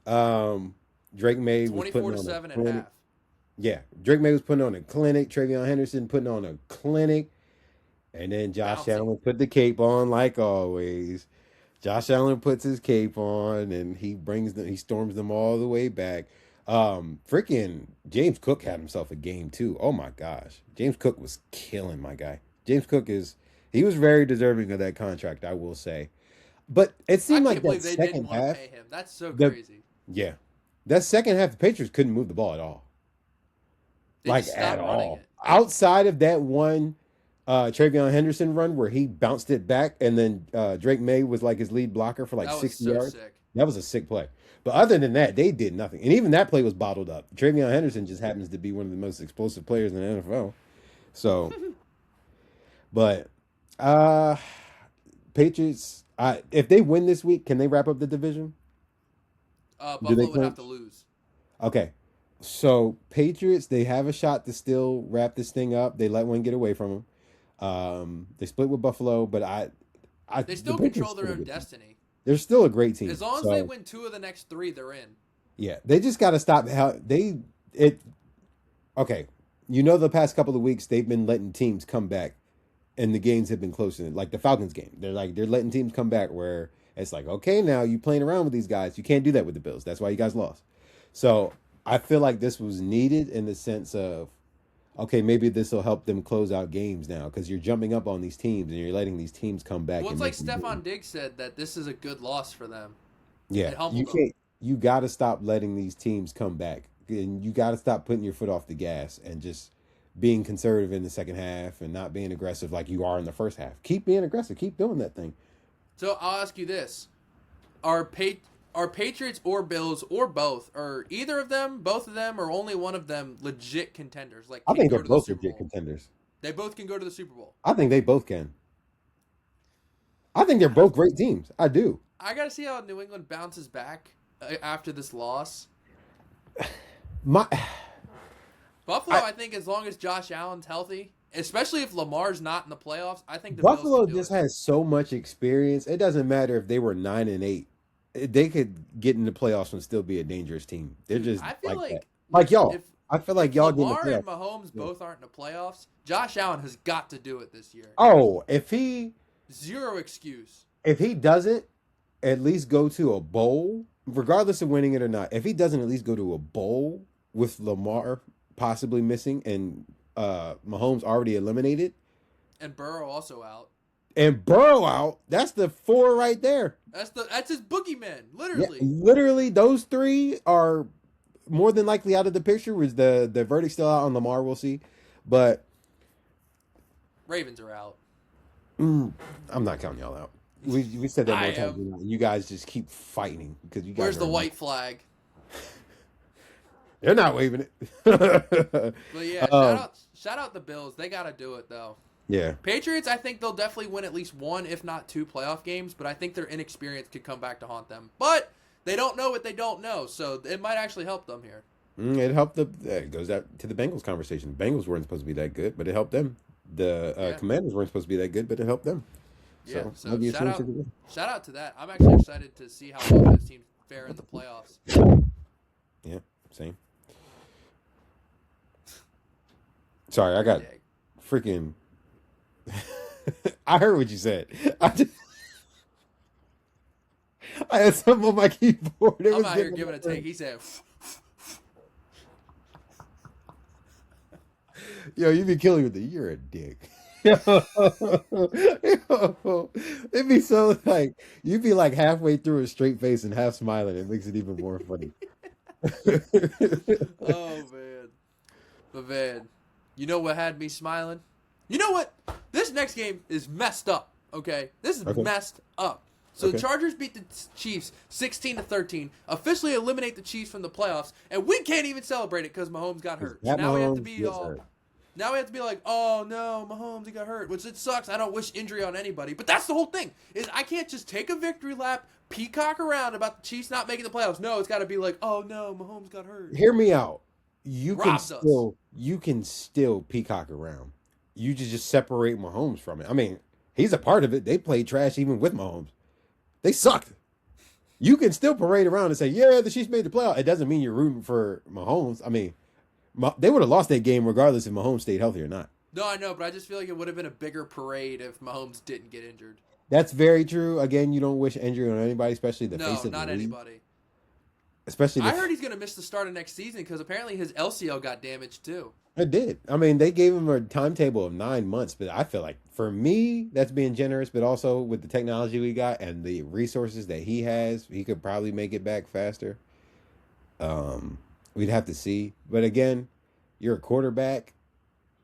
21-0. Drake May was putting on 24-7 a at half. Yeah, Drake May was putting on a clinic. Travion Henderson putting on a clinic, and then Josh Allen put the cape on like always. Josh Allen puts his cape on, and he storms them all the way back. Freaking James Cook had himself a game too. Oh my gosh, James Cook was killing my guy. James Cook he was very deserving of that contract, I will say. But it seemed like that second half. Pay him. That's so crazy. Yeah, that second half, the Patriots couldn't move the ball at all. They at all. Outside of that one Travion Henderson run where he bounced it back, and then Drake May was like his lead blocker for like 60 yards. Sick. That was a sick play. But other than that, they did nothing. And even that play was bottled up. Travion Henderson just happens to be one of the most explosive players in the NFL. So, but Patriots, if they win this week, can they wrap up the division? Buffalo would have to lose. Okay. So Patriots, they have a shot to still wrap this thing up. They let one get away from them. They split with Buffalo, but they still control their own destiny. They're still a great team. As long as they win 2 of the next 3, they're in. Yeah, they just got to stop Okay, the past couple of weeks they've been letting teams come back, and the games have been close. Like the Falcons game, they're letting teams come back where it's like, okay, now you playing around with these guys. You can't do that with the Bills. That's why you guys lost. So I feel like this was needed in the sense of, okay, maybe this will help them close out games now because you're jumping up on these teams and you're letting these teams come back. Well, and it's like make them Stephon win. Diggs said that this is a good loss for them. Yeah, It you humbled them. can't. You got to stop letting these teams come back, and you got to stop putting your foot off the gas and just being conservative in the second half and not being aggressive like you are in the first half. Keep being aggressive. Keep doing that thing. So I'll ask you this: Are Patriots or Bills or both, or either of them, both of them, or only one of them legit contenders? Like, I can think go they're to the both Super legit Bowl? contenders. They both can go to the Super Bowl. I think they both can. I think they're both great teams. I do. I gotta see how New England bounces back after this loss. My Buffalo, I think, as long as Josh Allen's healthy, especially if Lamar's not in the playoffs, I think the Buffalo Bills can do just it. has so much experience. It doesn't matter if they were 9-8. They could get in the playoffs and still be a dangerous team. They're just I feel like that. like Like y'all. if I feel like y'all get in the Lamar and playoffs. Mahomes both aren't in the playoffs, Josh Allen has got to do it this year. Oh, if he Zero excuse. doesn't at least go to a bowl, regardless of winning it or not, if he doesn't at least go to a bowl with Lamar possibly missing and Mahomes already eliminated And Burrow also out. and Burrow out, that's the 4 right there. That's his boogeyman, Yeah, literally. literally, those 3 are more than likely out of the picture. Was the verdict still out on Lamar? We'll see, but Ravens are out. I'm not counting y'all out. We said that I more times than not. You guys just keep fighting because you guys. Where's are the white flag? They're not waving it. But yeah, Um, shout out the Bills. They got to do it though. Yeah, Patriots, I think they'll definitely win at least one, if not 2 playoff games, but I think their inexperience could come back to haunt them. But they don't know what they don't know, so it might actually help them here. it helped. It goes out to the Bengals conversation. The Bengals weren't supposed to be that good, but it helped them. The Commanders weren't supposed to be that good, but it helped them. Yeah, so maybe shout out to that. I'm actually excited to see how both those teams fare in the playoffs. Yeah, same. Sorry, I got Dig. freaking. I heard what you said. I had something on my keyboard. I'm out here giving a take. He said, Yo, you be killing with the you're a dick. It'd be so like you'd be like halfway through a straight face and half smiling. It makes it even more funny. oh, man. But, man, you know what had me smiling? You know what? This next game is messed up, okay? This is Okay. messed up. So the Okay. Chargers beat the Chiefs 16-13, officially eliminate the Chiefs from the playoffs, and we can't even celebrate it because Mahomes got hurt. So Pat now we have to Mahomes be gets all... hurt. Now we have to be like, oh no, Mahomes, he got hurt, which it sucks. I don't wish injury on anybody, but that's the whole thing. Is I can't just take a victory lap, peacock around about the Chiefs not making the playoffs. No, it's got to be like, oh no, Mahomes got hurt. Hear me out. You Robbed can still peacock around. You just separate Mahomes from it. I mean, he's a part of it. They played trash even with Mahomes. They sucked. You can still parade around and say, yeah, the Chiefs made the playoff. It doesn't mean you're rooting for Mahomes. I mean, they would have lost that game regardless if Mahomes stayed healthy or not. No, I know, but I just feel like it would have been a bigger parade if Mahomes didn't get injured. That's very true. Again, you don't wish injury on anybody, especially the face No, of not the league. anybody. Especially I heard he's going to miss the start of next season because apparently his LCL got damaged too. It did. I mean, they gave him a timetable of 9 months, but I feel like for me, that's being generous. But also with the technology we got and the resources that he has, he could probably make it back faster. We'd have to see. But again, you're a quarterback,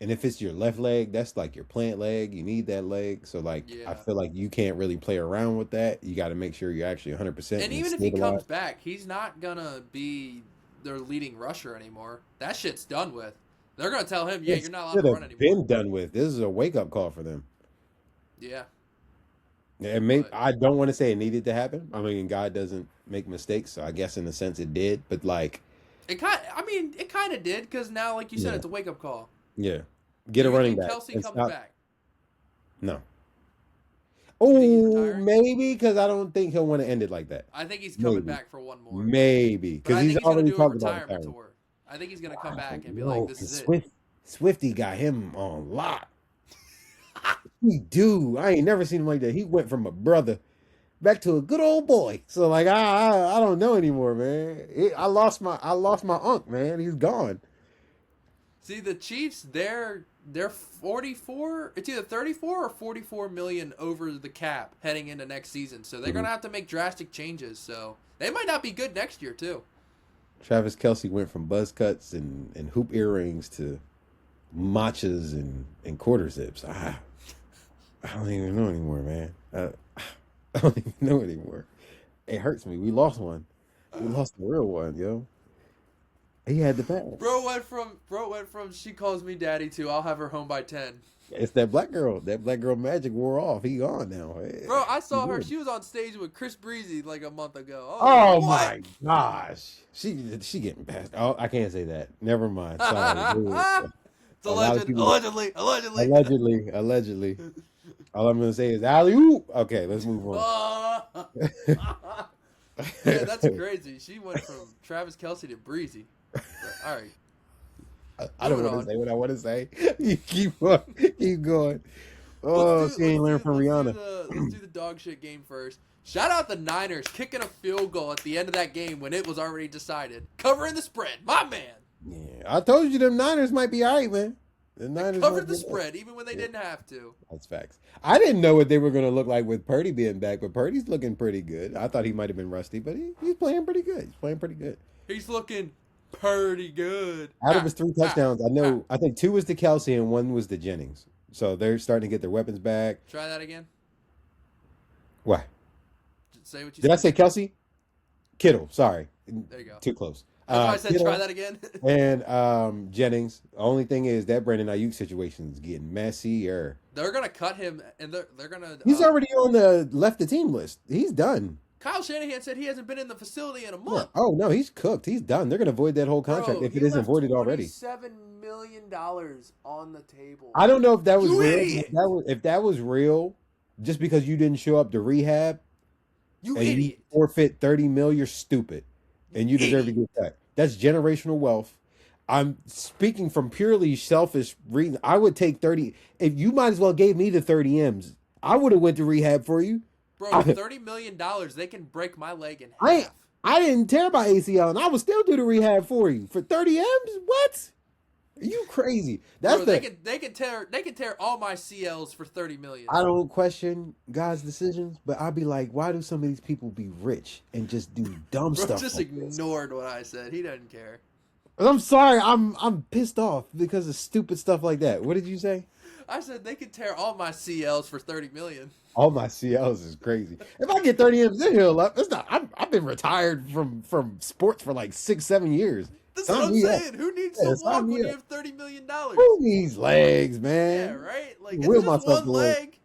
and if it's your left leg, that's like your plant leg. You need that leg. So like, Yeah. I feel like you can't really play around with that. You got to make sure you're actually 100%. And even if he comes back, he's not going to be their leading rusher anymore. That shit's done with. They're going to tell him, yeah, you're not allowed to run anymore. Been done with. This is a wake up call for them. Yeah. And maybe I don't want to say it needed to happen. I mean, God doesn't make mistakes, so I guess in a sense it did. But like, it kind of did because now, like you said, it's a wake up call. Yeah, get a running back. Kelsey comes back. No. think Oh, maybe because I don't think he'll want to end it like that. I think he's coming back for one more. Maybe But I because think he's he's going already to do a talked about retirement retiring. tour. I think he's going to come back and be like, this is it. Swifty got him on lock. He do. I ain't never seen him like that. He went from a brother back to a good old boy. So like I don't know anymore, man. I lost my unc, man. He's gone. See, the Chiefs, they're 44. It's either 34 or 44 million over the cap heading into next season. So they're gonna have to make drastic changes. So they might not be good next year too. Travis Kelce went from buzz cuts and hoop earrings to matchas and quarter zips. I don't even know anymore, man. I don't even know anymore. It hurts me. We lost one. We lost the real one, yo. He had the pass. Bro went from she calls me daddy to I'll have her home by 10. It's that black girl. That black girl magic wore off. He gone now. Bro, I saw her. She was on stage with Chris Breezy like a month ago. Oh my gosh. She getting past. Oh, I can't say that. Never mind. Sorry. It's allegedly. Allegedly. All I'm gonna say is alley-oop. Okay, let's move on. Yeah, that's crazy. She went from Travis Kelce to Breezy. All right. I don't want to say what I want to say. You keep going. Oh, she ain't learn from Rihanna. Let's do the dog shit game first. Shout out the Niners kicking a field goal at the end of that game when it was already decided. Covering the spread. My man. Yeah, I told you them Niners might be all right, man. The Niners covered the spread even when they didn't have to. That's facts. I didn't know what they were going to look like with Purdy being back, but Purdy's looking pretty good. I thought he might have been rusty, but he's playing pretty good. He's looking pretty good. Out of his 3 touchdowns, I think 2 was to Kelce and 1 was to Jennings. So they're starting to get their weapons back. Try that again. What? Say what you Did I say Kelce? Kittle, sorry. There you go. Too close. That's why I said try that again. And Jennings. The only thing is that Brandon Aiyuk situation is getting messier. They're gonna cut him, and they're gonna. He's already on the left the team list. He's done. Kyle Shanahan said he hasn't been in the facility in a month. Yeah. Oh no, he's cooked. He's done. They're gonna void that whole contract if it isn't voided already. $7 million on the table. I don't know if that was real. If that was real, just because you didn't show up to rehab, you and idiot. you forfeit $30 million, you're stupid. And you deserve to get that. That's generational wealth. I'm speaking from purely selfish reason. I would take 30. If you might as well gave me the 30 M's, I would have went to rehab for you. Bro, $30 million, they can break my leg in half. I didn't tear my ACL, and I would still do the rehab for you for 30 M's. What? Are you crazy? That's Bro, they can tear all my CLs for $30 million. I don't question God's decisions, but I'd be like, why do some of these people be rich and just do dumb stuff? Just like ignored what I said. He doesn't care. I'm sorry. I'm pissed off because of stupid stuff like that. What did you say? I said they could tear all my CLs for $30 million. All my CLs is crazy. If I get 30 M's in here, it's not. I've been retired from sports for like 6-7 years. That's what I'm saying. Who needs to walk when you have $30 million? Who needs legs, man? Yeah, right? Like, it's just one leg.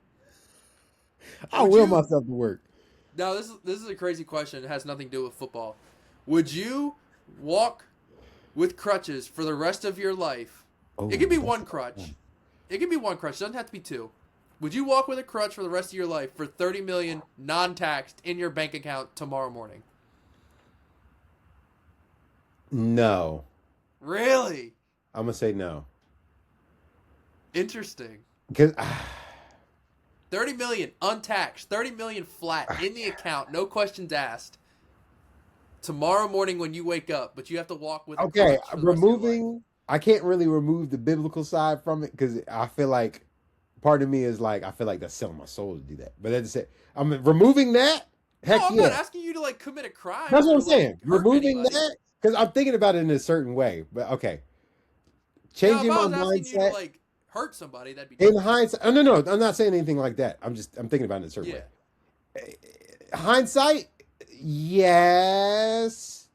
I will myself to work. Now, this is a crazy question. It has nothing to do with football. Would you walk with crutches for the rest of your life? Oh, it could be one crutch. It could be one crutch. It doesn't have to be 2. Would you walk with a crutch for the rest of your life for $30 million non-taxed in your bank account tomorrow morning? No. Really? I'm gonna say no. Interesting. Because $30 million untaxed, $30 million flat in the account, no questions asked. Tomorrow morning when you wake up, but you have to walk with. Okay, removing. I can't really remove the biblical side from it because I feel like part of me is like I feel like that's selling my soul to do that. But that's it. I'm removing that. Heck I'm yeah. not asking you to like commit a crime. That's what I'm saying. Removing that. Because I'm thinking about it in a certain way, but okay. Changing my mindset. You to, like, hurt somebody, that'd be different. In hindsight, no, I'm not saying anything like that. I'm thinking about it in a certain way. Hindsight, yes,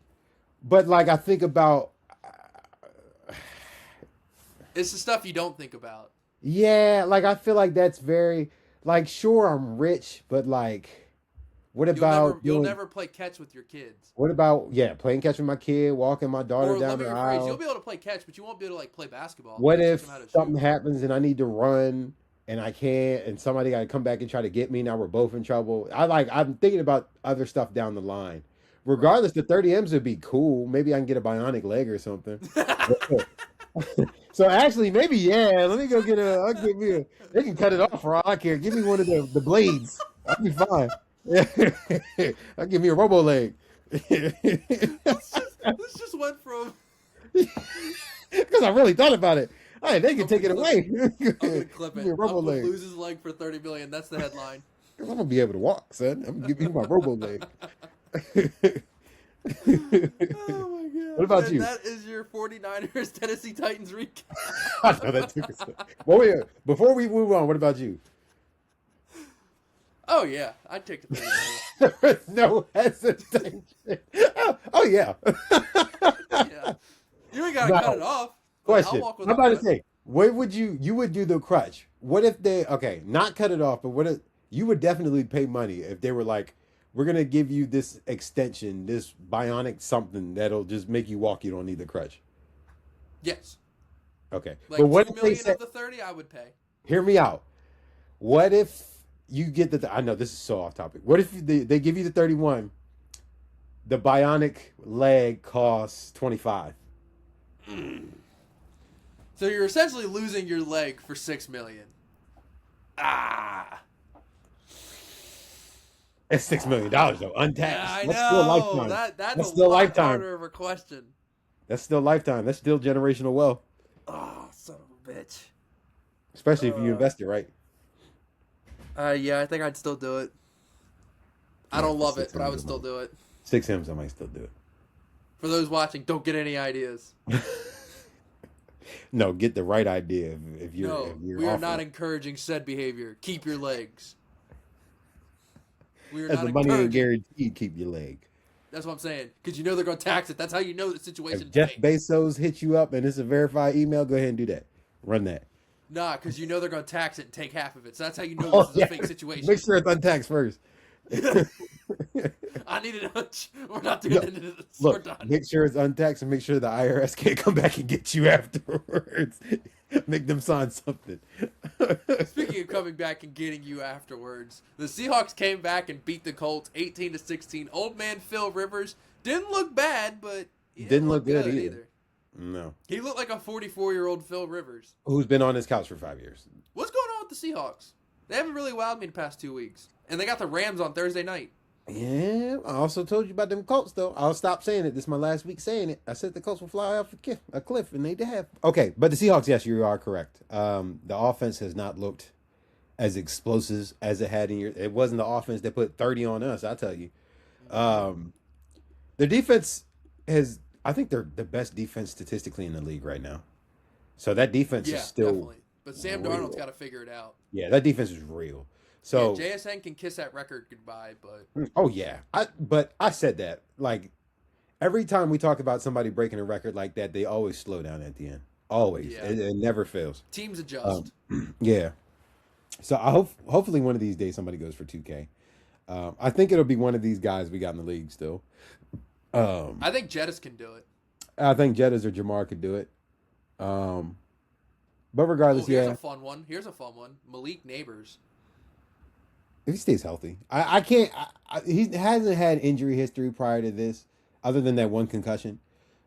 but like I think about. It's the stuff you don't think about. Yeah, like I feel like that's very like sure I'm rich, but like. What about you'll never play catch with your kids? What about playing catch with my kid, walking my daughter down the aisle? You'll be able to play catch, but you won't be able to like play basketball. What if something happens and I need to run and I can't, and somebody got to come back and try to get me? Now we're both in trouble. I'm thinking about other stuff down the line. Regardless, the 30 M's would be cool. Maybe I can get a bionic leg or something. So actually, maybe let me go get They can cut it off for all I care. Give me one of the blades. I'll be fine. I'll give me a robo leg. This just went from. Because I really thought about it. Hey, they can take it away. I'm gonna clip Give it. me a robo I'm gonna leg. lose his leg for $30 million. That's the headline. I'm gonna be able to walk, son. I'm gonna give you my robo leg. Oh my god! What about And you? that is your 49ers Tennessee Titans recap. I know that took us. Well, wait, before we move on, what about you? Oh yeah, I'd take the 30 million. There is no hesitation. Oh yeah. Yeah, you ain't gotta Now, cut it off. question. I'll walk with I'm the about to crutch. say, what would you would do the crutch? What if they not cut it off, but what if you would definitely pay money if they were like, we're gonna give you this extension, this bionic something that'll just make you walk. You don't need the crutch. Yes, Okay, like but what 2 if they million said, of the 30, I would pay. hear me out. What if you get I know this is so off topic. What if they give you the 31? The bionic leg costs 25. So you're essentially losing your leg for $6 million. Ah. It's $6 million though, untaxed. Yeah, I That's still a know. lifetime. That's a still lot lifetime. harder of a question. That's still lifetime. That's still generational wealth, Oh, son of a bitch. especially if you invest it right. Yeah, I think I'd still do it. I don't love it, but I would still do it. 6 M's, I might still do it. For those watching, don't get any ideas. No, get the right idea. If you're, No, if you're we are offering. not encouraging said behavior. Keep your legs. We are As not the money ain't encouraging. guaranteed, keep your leg. That's what I'm saying. Because you know they're going to tax it. That's how you know the If situation is Jeff fake. Bezos hits you up and it's a verified email, go ahead and do that. Run that. Nah, because you know they're going to tax it and take half of it. So that's how you know Oh, this is a fake situation. Make sure it's untaxed first. I need a hunch. We're not doing any of this. We're Look, done. make sure it's untaxed and make sure the IRS can't come back and get you afterwards. Make them sign something. Speaking of coming back and getting you afterwards, the Seahawks came back and beat the Colts 18-16. Old man Phil Rivers didn't look bad, but he Didn't look good either. No. He looked like a 44-year-old Phil Rivers. Who's been on his couch for 5 years? What's going on with the Seahawks? They haven't really wowed me the past 2 weeks. And they got the Rams on Thursday night. Yeah, I also told you about them Colts, though. I'll stop saying it. This is my last week saying it. I said the Colts will fly off a cliff, and they have. Okay, but the Seahawks, yes, you are correct. The offense has not looked as explosive as it had in years. It wasn't the offense that put 30 on us, I tell you. Their defense has, I think they're the best defense statistically in the league right now. So that defense Yeah, is still definitely. But Sam real. Darnold's got to figure it out. Yeah, that defense is real. So yeah, JSN can kiss that record goodbye, but oh yeah, but I said that like every time we talk about somebody breaking a record like that, they always slow down at the end. Always, Yeah. it never fails. teams adjust. Yeah. So I hopefully one of these days somebody goes for 2K. I think it'll be one of these guys we got in the league still. I think Jettis can do it. I think Jettas or Jamar could do it. But regardless, Here's yeah, a fun one. Malik Neighbors. if he stays healthy, I can't. He hasn't had injury history prior to this, other than that one concussion.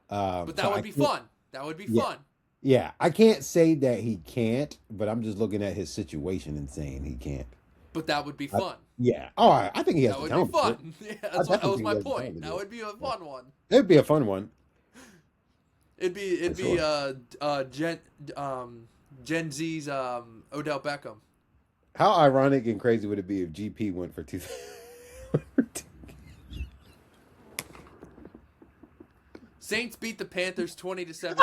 But that so would I be can't- fun. That would be Yeah. fun. Yeah, I can't say that he can't, but I'm just looking at his situation and saying he can't. But that would be fun. Yeah. Oh, I think he has That the would talent be for it. fun. Yeah, I that was definitely my think he has the talent point. to That do it. would be a fun one. It'd be a fun one. It'd For be Gen Z's Odell Beckham. How ironic and crazy would it be if GP went for 2? Saints beat the Panthers 20-17.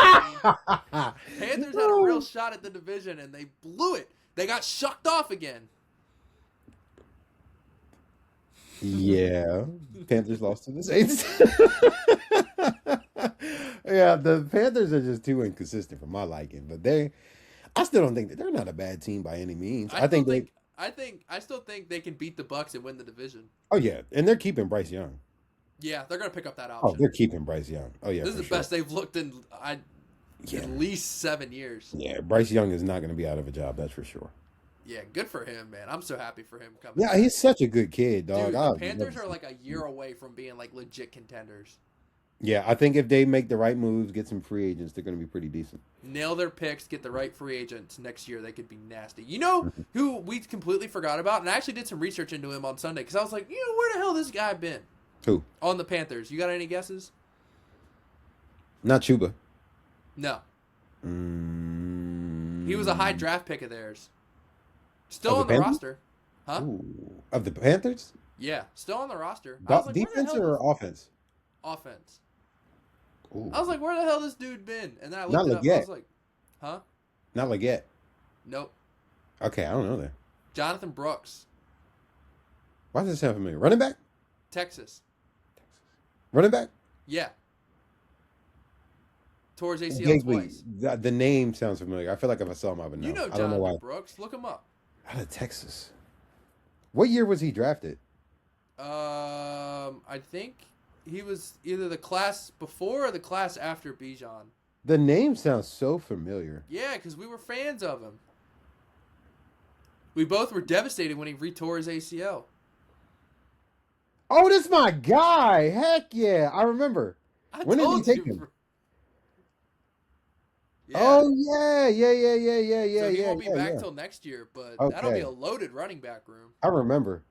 Panthers had a real shot at the division and they blew it. They got shucked off again. Yeah, Panthers lost to the Saints. Yeah, the Panthers are just too inconsistent for my liking, but I still don't think that they're not a bad team by any means. I still think they can beat the Bucks and win the division. Oh yeah, and they're keeping Bryce Young. Yeah, they're gonna pick up that Oh, option. they're keeping Bryce Young. Oh yeah, This is for the sure. best they've looked in at least 7 years. Yeah, Bryce Young is not going to be out of a job. That's for sure. Yeah, good for him, man. I'm so happy for him coming. Yeah, back. he's such a good kid, dog. Dude, the I'll Panthers never- are like a year away from being like legit contenders. Yeah, I think if they make the right moves, get some free agents, they're going to be pretty decent. Nail their picks, get the right free agents next year. They could be nasty. You know who we completely forgot about? And I actually did some research into him on Sunday because I was like, where the hell this guy been? Who? On the Panthers. You got any guesses? Not Chuba. No. He was a high draft pick of theirs. Still on the roster. Huh? Ooh. Of the Panthers? Yeah, still on the roster. I was like, defense or offense? Offense. Ooh. I was like, where the hell this dude been? And then I looked Not it like up. yet. I was like, huh? Not like yet. Nope. Okay, I don't know that. Jonathan Brooks. Why does this sound familiar? Running back? Texas. Running back? Yeah. Towards ACL twice. The name sounds familiar. I feel like if I saw him, I would know. You know I don't know why. Jonathan Brooks. Look him up. Out of Texas. What year was he drafted? I think he was either the class before or the class after Bijan. The name sounds so familiar. Yeah, because we were fans of him. We both were devastated when he retore his ACL. Oh, this my guy. Heck yeah. I remember. When did he take him? Yeah. Oh, yeah. So he won't be back till next year, but that'll be a loaded running back room. I remember.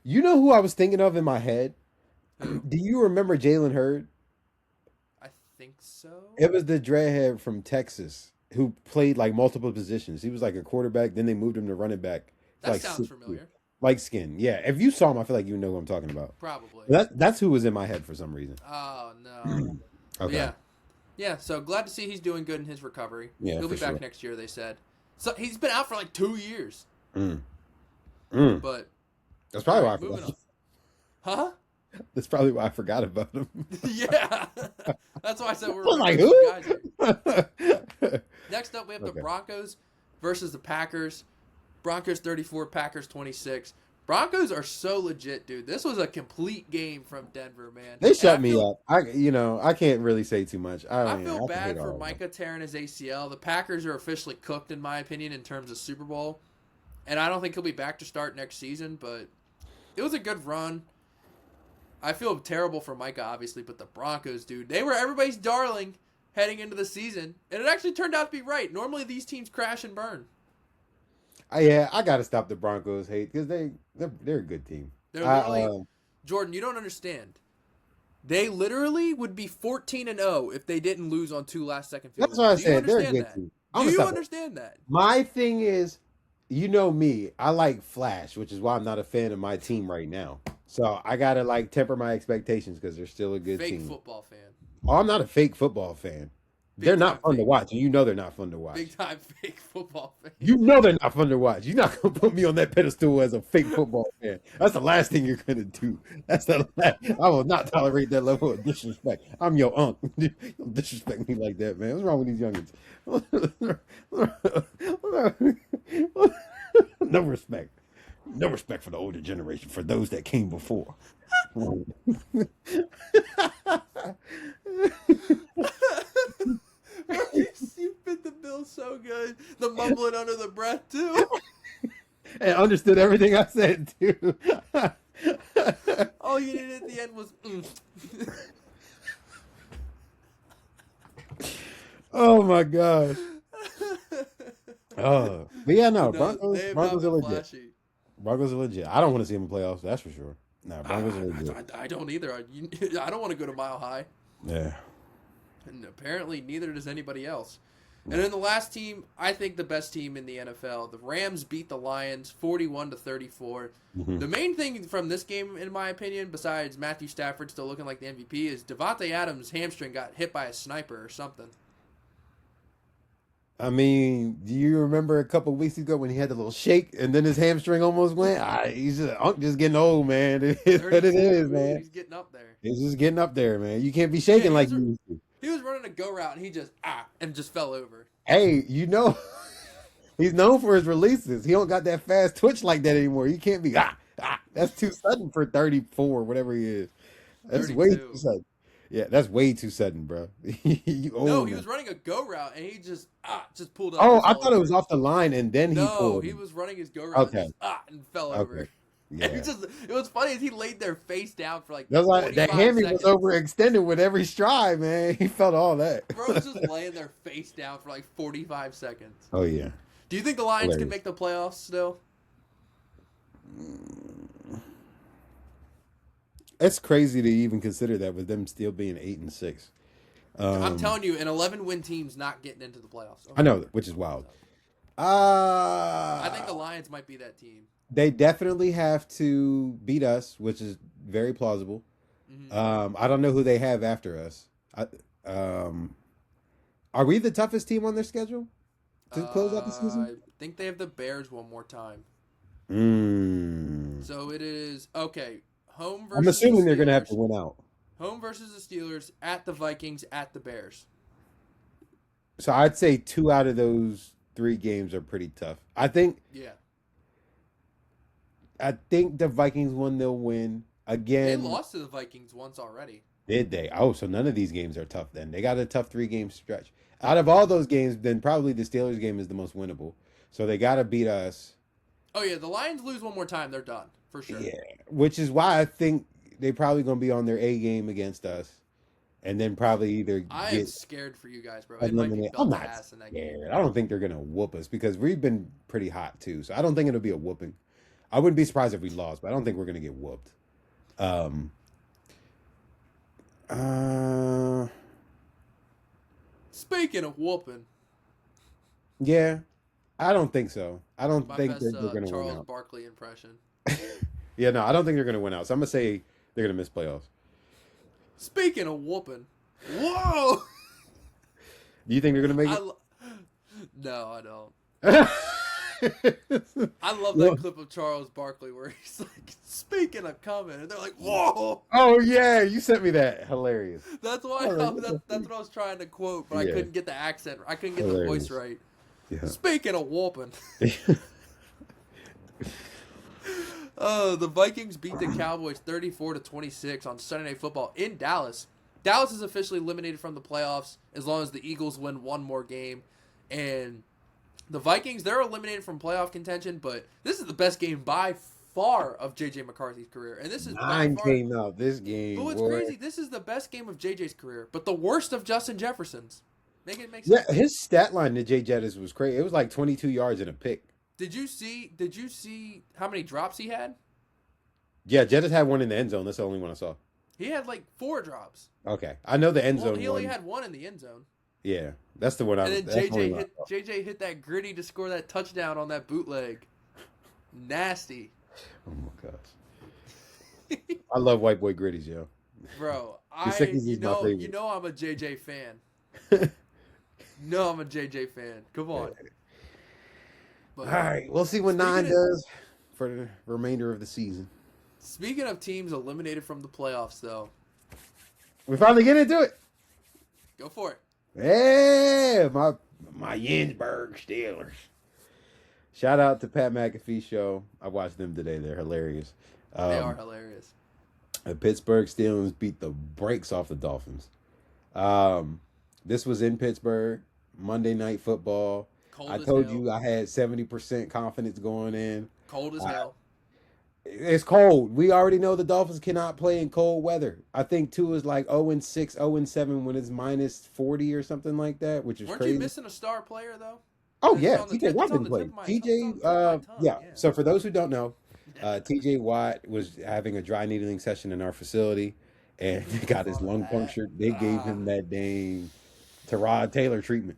You know who I was thinking of in my head? Do you remember Jalen Hurd? I think so. It was the dreadhead from Texas who played like multiple positions. He was like a quarterback, then they moved him to running back. That like sounds familiar. Light skin. Yeah. If you saw him, I feel like you know who I'm talking about. Probably. That's who was in my head for some reason. Oh, no. Okay. Yeah, so glad to see he's doing good in his recovery. Yeah, He'll be back next year, they said. So he's been out for like 2 years. But that's probably why I forgot. On. Huh? That's probably why I forgot about him. Yeah. That's why I said we're like, who? guys here. Next up, we have the Broncos versus the Packers. Broncos 34, Packers 26. Broncos are so legit, dude. This was a complete game from Denver, man. They shut me up. I can't really say too much. I feel bad for Micah tearing his ACL. The Packers are officially cooked, in my opinion, in terms of Super Bowl. And I don't think he'll be back to start next season, but it was a good run. I feel terrible for Micah, obviously, but the Broncos, dude, they were everybody's darling heading into the season. And it actually turned out to be right. Normally, these teams crash and burn. Yeah, I got to stop the Broncos hate because they're a good team. They're literally, Jordan, you don't understand. They literally would be 14-0 if they didn't lose on 2 last-second field goals. That's what I said. They're a good team. Do you understand that? My thing is, you know me, I like flash, which is why I'm not a fan of my team right now. So I got to temper my expectations because they're still a good team. Fake football fan. Oh, I'm not a fake football fan. They're not fun to watch. You know they're not fun to watch. Big time fake football fan. You know they're not fun to watch. You're not going to put me on that pedestal as a fake football fan. That's the last thing you're going to do. I will not tolerate that level of disrespect. I'm your aunt. You don't disrespect me like that, man. What's wrong with these youngins? No respect. No respect for the older generation, for those that came before. You fit the bill so good. The mumbling under the breath, too. And understood everything I said, too. All you needed at the end was, Oh, my gosh. Oh. But yeah, no, Broncos are legit. Flashy. Broncos are legit. I don't want to see them in playoffs, that's for sure. No, Broncos are legit. I don't either. I don't want to go to Mile High. Yeah. And apparently neither does anybody else. And then the last team, I think the best team in the NFL, the Rams beat the Lions 41-34. Mm-hmm. The main thing from this game, in my opinion, besides Matthew Stafford still looking like the MVP, is Devontae Adams' hamstring got hit by a sniper or something. I mean, do you remember a couple weeks ago when he had the little shake and then his hamstring almost went? He's just getting old, man. It is what it is, man. He's getting up there. He's just getting up there, man. You can't be shaking like you used to. He was running a go route and he just fell over. Hey, he's known for his releases. He don't got that fast twitch like that anymore. You can't be That's too sudden for 34, whatever he is. That's 32. Way too sudden. Yeah, that's way too sudden, bro. No, he was running a go route and he just pulled up. Oh, I thought it was off the line and then he pulled. No, he was running his go route and fell over. Yeah. It was funny as he laid there face down for like That's like that 45 hammy seconds. was overextended with every stride, man. He felt all that. Bro was just laying there face down for like 45 seconds. Oh yeah. Do you think the Lions can Hilarious. make the playoffs still? It's crazy to even consider that with them still being 8-6. I'm telling you, an 11-win team's not getting into the playoffs. I know, which is wild. I think the Lions might be that team. They definitely have to beat us, which is very plausible. Mm-hmm. I don't know who they have after us. Are we the toughest team on their schedule to close out the season? I think they have the Bears one more time. Mm. So it is okay. Home versus. I'm assuming the they're going to have Steelers. to win out. Home versus the Steelers, at the Vikings, at the Bears. So I'd say 2 out of those 3 games are pretty tough. I think Yeah. the Vikings one they'll win They again. lost to the Vikings once already. Did they? Oh, so none of these games are tough then. They got a tough 3-game stretch. Out of all those games, then probably the Steelers game is the most winnable. So they got to beat us. Oh, yeah. The Lions lose one more time. They're done. For sure. Yeah. Which is why I think they probably going to be on their A game against us. And then probably either I am scared for you guys, bro. It might be eliminated. belt I'm to not ass in that game. scared. I don't think they're going to whoop us because we've been pretty hot too. So I don't think it'll be a whooping. I wouldn't be surprised if we lost, but I don't think we're going to get whooped. Speaking of whooping, Yeah, I don't think so. I don't my think best they're going to win Charles out. Barkley impression. Yeah, no, I don't think they're going to win out. So I'm going to say they're going to miss playoffs. Speaking of whooping, whoa! Do you think they're going to make No, I don't. it? I love that clip of Charles Barkley where he's like, "Speaking of coming," and they're like, "Whoa!" Oh yeah, you sent me that. Hilarious. That's why that's what I was trying to quote, but I Yeah. couldn't get the accent. I couldn't get the Hilarious. voice right. Yeah. Speaking of whooping. The Vikings beat the Cowboys 34-26 on Sunday Night Football in Dallas. Dallas is officially eliminated from the playoffs as long as the Eagles win one more game. And the Vikings, they're eliminated from playoff contention, but this is the best game by far of J.J. McCarthy's career. And this is by 9 far, came out this game. but what's boy. crazy, this is the best game of J.J.'s career, but the worst of Justin Jefferson's. Make sense? Yeah, his stat line to Jay Jettis was crazy. It was like 22 yards and a pick. Did you see how many drops he had? Yeah, Jettis had one in the end zone. That's the only one I saw. He had like 4 drops. Okay, I know the end Well, zone he only one. had 1 in the end zone. Yeah, that's the one I. And then that's the only one I saw. JJ hit that gritty to score that touchdown on that bootleg. Nasty. Oh my gosh, I love white boy gritties, yo. Bro, Sickles is my favorite. you know I'm a JJ fan. No, I'm a JJ fan. Come on. But, All right, we'll see what Speaking 9 of- does for the remainder of the season. Speaking of teams eliminated from the playoffs, though, We finally get into it. go for it. Yeah, my Yinsburg Steelers. Shout out to Pat McAfee show. I watched them today. They're hilarious. They are hilarious. The Pittsburgh Steelers beat the brakes off the Dolphins. This was in Pittsburgh, Monday Night Football. Cold I as told hell. you I had 70% confidence going in. Cold as hell. It's cold. We already know the Dolphins cannot play in cold weather. I think 2 is like 0-6, 0-7 when it's minus 40 or something like that, which is Weren't crazy. you missing a star player, though? Oh, It's yeah. on the TJ tip- Watt it's on didn't the play. tip of my- it's on the tip of TJ, my tongue, yeah. yeah. So for those who don't know, TJ Watt was having a dry needling session in our facility and he got his lung punctured. They gave him that dang Tyrod Taylor treatment.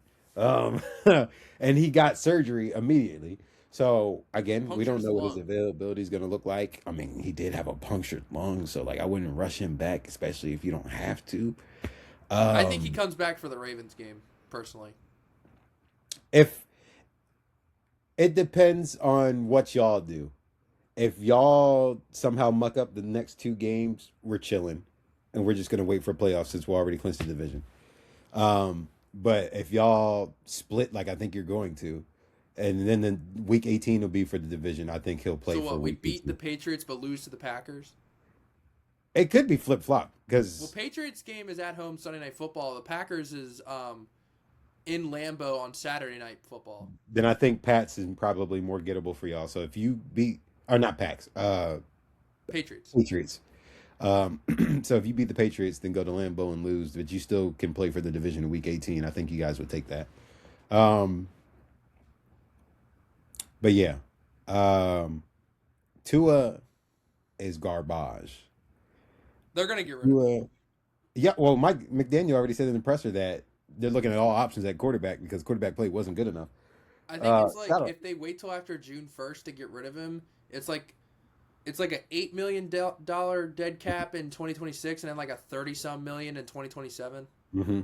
And he got surgery immediately. So again, we don't Punctures know what his lung. availability is going to look like. I mean, he did have a punctured lung, so like I wouldn't rush him back, especially if you don't have to. I think he comes back for the Ravens game, personally. If it depends on what y'all do. If y'all somehow muck up the next 2 games, we're chilling, and we're just gonna wait for playoffs since we're already clinched the division. But if y'all split like I think you're going to, and then the week 18 will be for the division, I think he'll play So for what? We week beat the 18. Patriots but lose to the Packers. It could be flip flop because Well, Patriots game is at home Sunday Night Football. The Packers is in Lambeau on Saturday Night Football. then I think Pats is probably more gettable for y'all. So if you beat or not Packs, Patriots. Patriots. So if you beat the Patriots, then go to Lambeau and lose, but you still can play for the division in Week 18. I think you guys would take that. Um, but yeah, Tua is garbage. They're gonna get rid of him. Yeah, well, Mike McDaniel already said in the presser that they're looking at all options at quarterback because quarterback play wasn't good enough. I think it's like Shout out. if they wait till after June 1st to get rid of him, it's like an $8 million dead cap in 2026, and then like a 30-some million in 2027. Mm-hmm.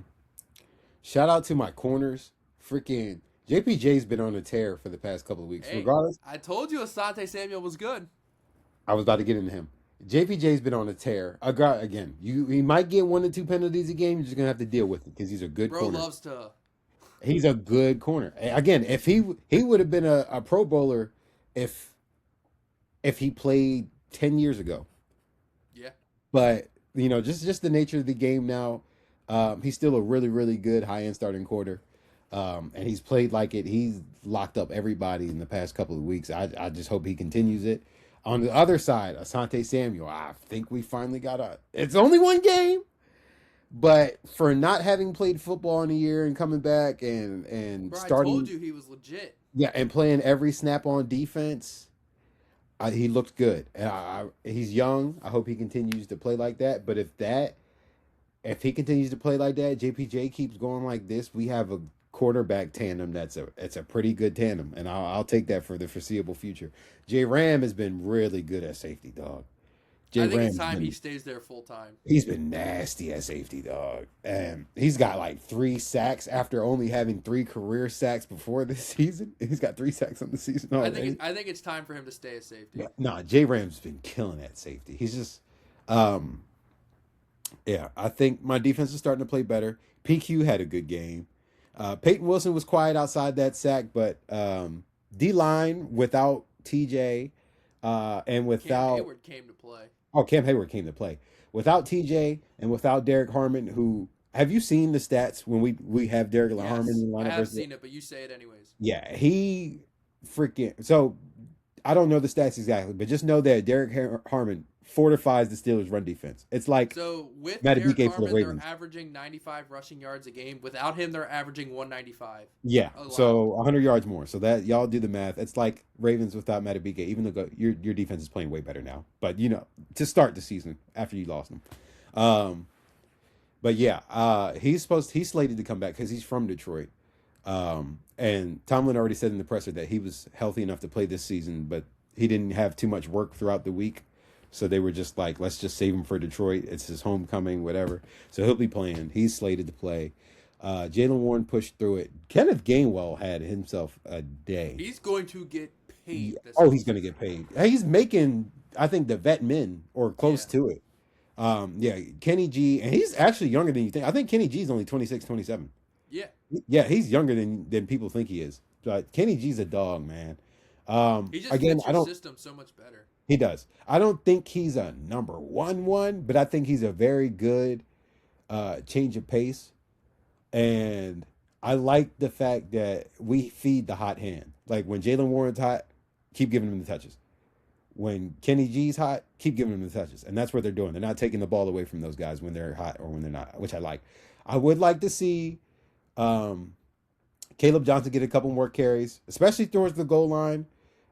Shout out to my corners. Freaking JPJ's been on a tear for the past couple of weeks. Hey, Regardless, I told you Asante Samuel was good. I was about to get into him. JPJ's been on a tear. Again, he might get 1 to 2 penalties a game. You're just gonna have to deal with it because he's a good Bro corner. loves to. He's a good corner. Again, if he would have been a Pro Bowler if he played 10 years ago. Yeah. But just the nature of the game now. He's still a really, really good high-end starting quarter. And he's played like it. He's locked up everybody in the past couple of weeks. I just hope he continues it. On the other side, Asante Samuel, I think we finally got it's only 1 game, but for not having played football in a year and coming back and Bro, starting. I told you he was legit. Yeah, and playing every snap on defense, he looked good. And he's young. I hope he continues to play like that. But if he continues to play like that, JPJ keeps going like this, we have a quarterback tandem it's a pretty good tandem, and I'll take that for the foreseeable future. J Ram has been really good at safety, dog. I think it's time he stays there full time. He's been nasty at safety, dog. And he's got like 3 sacks after only having 3 career sacks before this season. He's got 3 sacks on the season already. I think it's time for him to stay at safety. Yeah, nah, J Ram's been killing at safety. He's just yeah, I think my defense is starting to play better. PQ had a good game. Peyton Wilson was quiet outside that sack, but D-line without TJ and without... Cam Hayward came to play. Oh, Cam Hayward came to play. Without TJ and without Derek Harmon, who... Have you seen the stats when we have Derek Harmon in the lineup? I have seen it, but you say it anyways. Yeah, he freaking... So, I don't know the stats exactly, but just know that Derek Harmon fortifies the Steelers' run defense. It's like with Derek Harmon, for the Ravens. they're averaging 95 rushing yards a game. Without him, they're averaging 195. Yeah, so 100 yards more. So that y'all do the math. It's like Ravens without Matabike, even though your defense is playing way better now. But to start the season after you lost him. But yeah, he's slated to come back because he's from Detroit. And Tomlin already said in the presser that he was healthy enough to play this season, but he didn't have too much work throughout the week. So they were just like, let's just save him for Detroit. It's his homecoming, whatever. So he'll be playing. He's slated to play. Jalen Warren pushed through it. Kenneth Gainwell had himself a day. He's going to get paid. He's going to get paid. He's making, I think, the vet min or close to it. Kenny G, and he's actually younger than you think. I think Kenny G is only 26, 27. Yeah. Yeah, he's younger than people think he is. But Kenny G's a dog, man. He just fits your system so much better. He does. I don't think he's a number one, but I think he's a very good change of pace. And I like the fact that we feed the hot hand. Like when Jalen Warren's hot, keep giving him the touches. When Kenny G's hot, keep giving him the touches. And that's what they're doing. They're not taking the ball away from those guys when they're hot or when they're not, which I like. I would like to see Caleb Johnson get a couple more carries, especially towards the goal line.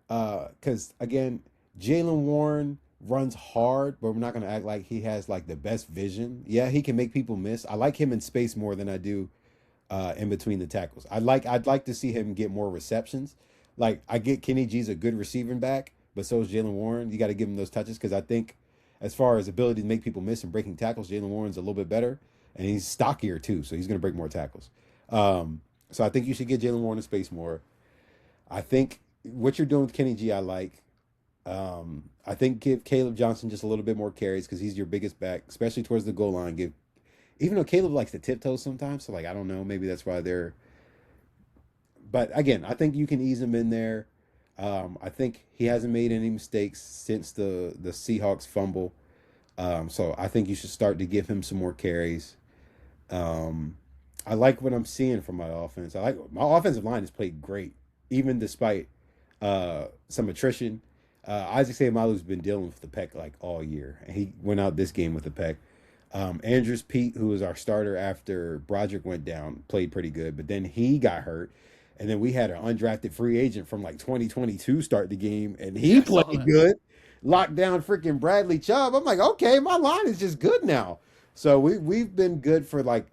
Because, again, Jalen Warren runs hard, but we're not going to act like he has, like, the best vision. Yeah, he can make people miss. I like him in space more than I do in between the tackles. I'd like to see him get more receptions. Like, I get Kenny G's a good receiving back, but so is Jalen Warren. You got to give him those touches because I think as far as ability to make people miss and breaking tackles, Jalen Warren's a little bit better. And he's stockier, too, so he's going to break more tackles. So I think you should get Jalen Warren in space more. I think what you're doing with Kenny G, I like. I think give Caleb Johnson just a little bit more carries because he's your biggest back, especially towards the goal line. Even though Caleb likes to tiptoe sometimes, so, like, I don't know, maybe that's why they're... But, again, I think you can ease him in there. I think he hasn't made any mistakes since the Seahawks fumble. So I think you should start to give him some more carries. I like what I'm seeing from my offense. My offensive line has played great, even despite some attrition. Isaac Seumalo's been dealing with the pec like all year, and he went out this game with the pec. Andrews Pete, who was our starter after Broderick went down, played pretty good, but then he got hurt. And then we had an undrafted free agent from like 2022 start the game, and he Yeah, I saw played that. good. Locked down freaking Bradley Chubb. I'm like, okay, my line is just good now. So we've been good for like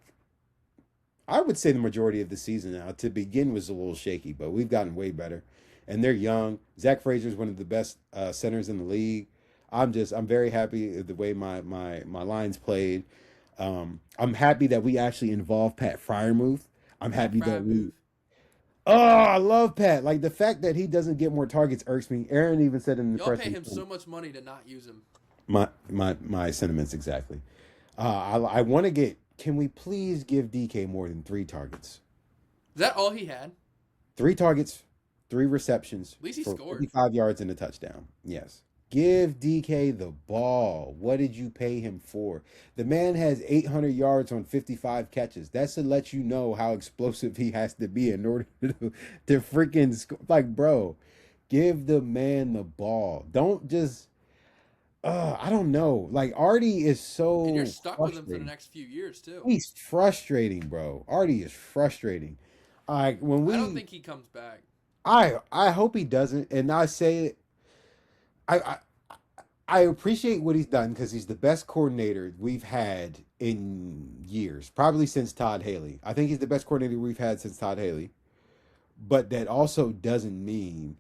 I would say the majority of the season now. To begin was a little shaky, but we've gotten way better. And they're young. Zach Frazier is one of the best centers in the league. I'm very happy with the way my lines played. I'm happy that we actually involved Pat Fryermuth. I'm Pat happy that we Fryermuth. Oh, I love Pat. Like the fact that he doesn't get more targets irks me. Aaron even said in the Y'all press pay him so much money to not use him. my sentiments exactly. I want to get. Can we please give DK more than 3 targets? Is that all he had? 3 targets, 3 receptions At least he for scored. 55 yards and a touchdown. Yes. Give DK the ball. What did you pay him for? The man has 800 yards on 55 catches. That's to let you know how explosive he has to be in order to freaking score. Like, bro, give the man the ball. Don't just, I don't know. Like, Artie is so And you're stuck with him for the frustrating. next few years too. He's frustrating, bro. Artie is frustrating. Like, I don't think he comes back. I hope he doesn't. And I say it, I I appreciate what he's done because he's the best coordinator we've had in years, probably since Todd Haley. I think he's the best coordinator we've had since Todd Haley. But that also doesn't mean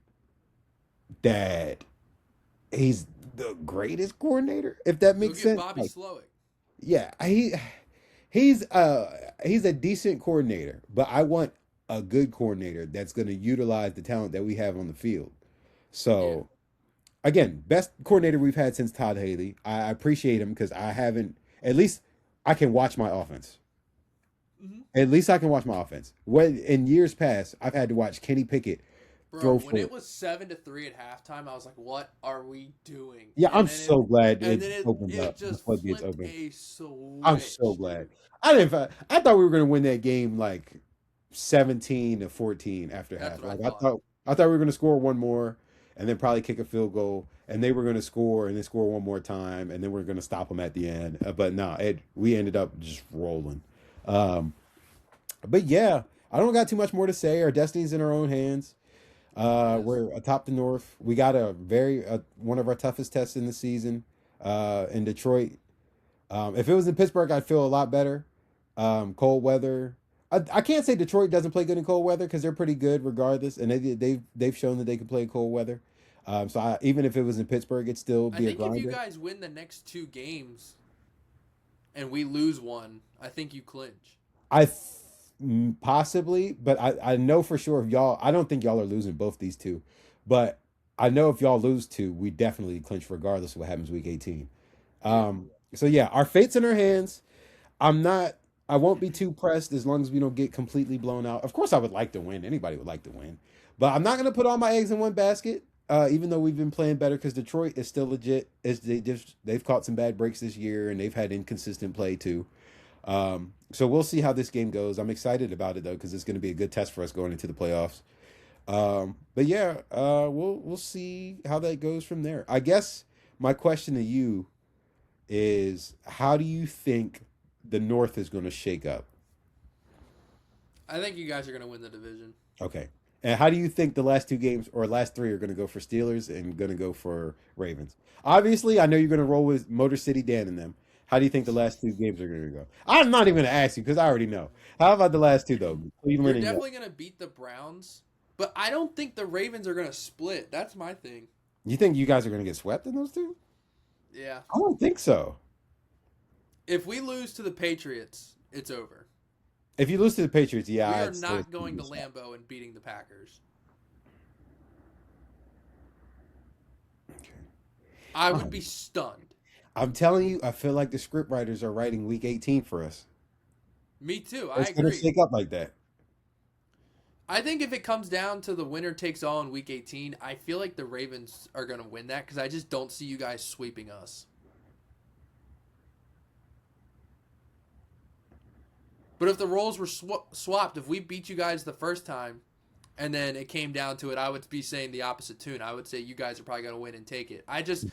that he's the greatest coordinator, if that Go makes get sense. Bobby Like, Slowick. yeah, he's a decent coordinator, but I want a good coordinator that's going to utilize the talent that we have on the field. Yeah. So again, best coordinator we've had since Todd Haley. I appreciate him because I haven't. At least I can watch my offense. Hmm. At least I can watch my offense. When in years past, I've had to watch Kenny Pickett Bro, throw when for. it was 7-3 at halftime, I was like, "What are we doing?" Yeah, I'm And then so glad and it then it opened it up. The just floodgates flipped open. a I'm so switch, glad. dude. I didn't. I thought we were going to win that game like 17-14 after That's half. what I Like thought. I thought we were going to score one more and then probably kick a field goal, and they were going to score and then score one more time, and then we're going to stop them at the end. But no, we ended up just rolling. Um, but yeah, I don't got too much more to say. Our destiny's in our own hands. It is. We're atop the North. We got a very one of our toughest tests in the season in Detroit. If it was in Pittsburgh, I'd feel a lot better. Cold weather. I can't say Detroit doesn't play good in cold weather because they're pretty good regardless, and they've shown that they can play in cold weather. Even if it was in Pittsburgh, it'd still I be a think if you grinder. guys win the next 2 games and we lose one, I think you clinch. Possibly, but I know for sure if y'all. I don't think y'all are losing both these two, but I know if y'all lose two, we definitely clinch regardless of what happens week 18. Yeah. So yeah, our fate's in our hands. I'm not. I won't be too pressed as long as we don't get completely blown out. Of course, I would like to win. Anybody would like to win, but I'm not going to put all my eggs in one basket. Even though we've been playing better, because Detroit is still legit. They've caught some bad breaks this year, and they've had inconsistent play too. So we'll see how this game goes. I'm excited about it though, because it's going to be a good test for us going into the playoffs. But yeah, we'll see how that goes from there. I guess my question to you is, how do you think the North is going to shake up? I think you guys are gonna win the division. Okay. And how do you think the last 2 games or last 3 are going to go for Steelers and going to go for Ravens? Obviously, I know you're going to roll with Motor City Dan and them. How do you think the last 2 games are going to go? I'm not even going to ask you because I already know. How about the last two though? You're Cleveland and definitely gonna beat the Browns, but I don't think the Ravens are gonna split. That's my thing. you think you guys are going to get swept in those two? Yeah. I don't think so. If we lose to the Patriots, it's over. If you lose to the Patriots, yeah, We are I'd say not it's going to gonna be a Lambeau and beating the Packers. sweep. Okay. I would Um, be stunned. I'm telling you, I feel like the script writers are writing Week 18 for us. Me too. I It's going to agree. shake up like that. I think if it comes down to the winner takes all in Week 18, I feel like the Ravens are going to win that because I just don't see you guys sweeping us. But if the roles were swapped, if we beat you guys the first time and then it came down to it, I would be saying the opposite tune. I would say you guys are probably going to win and take it.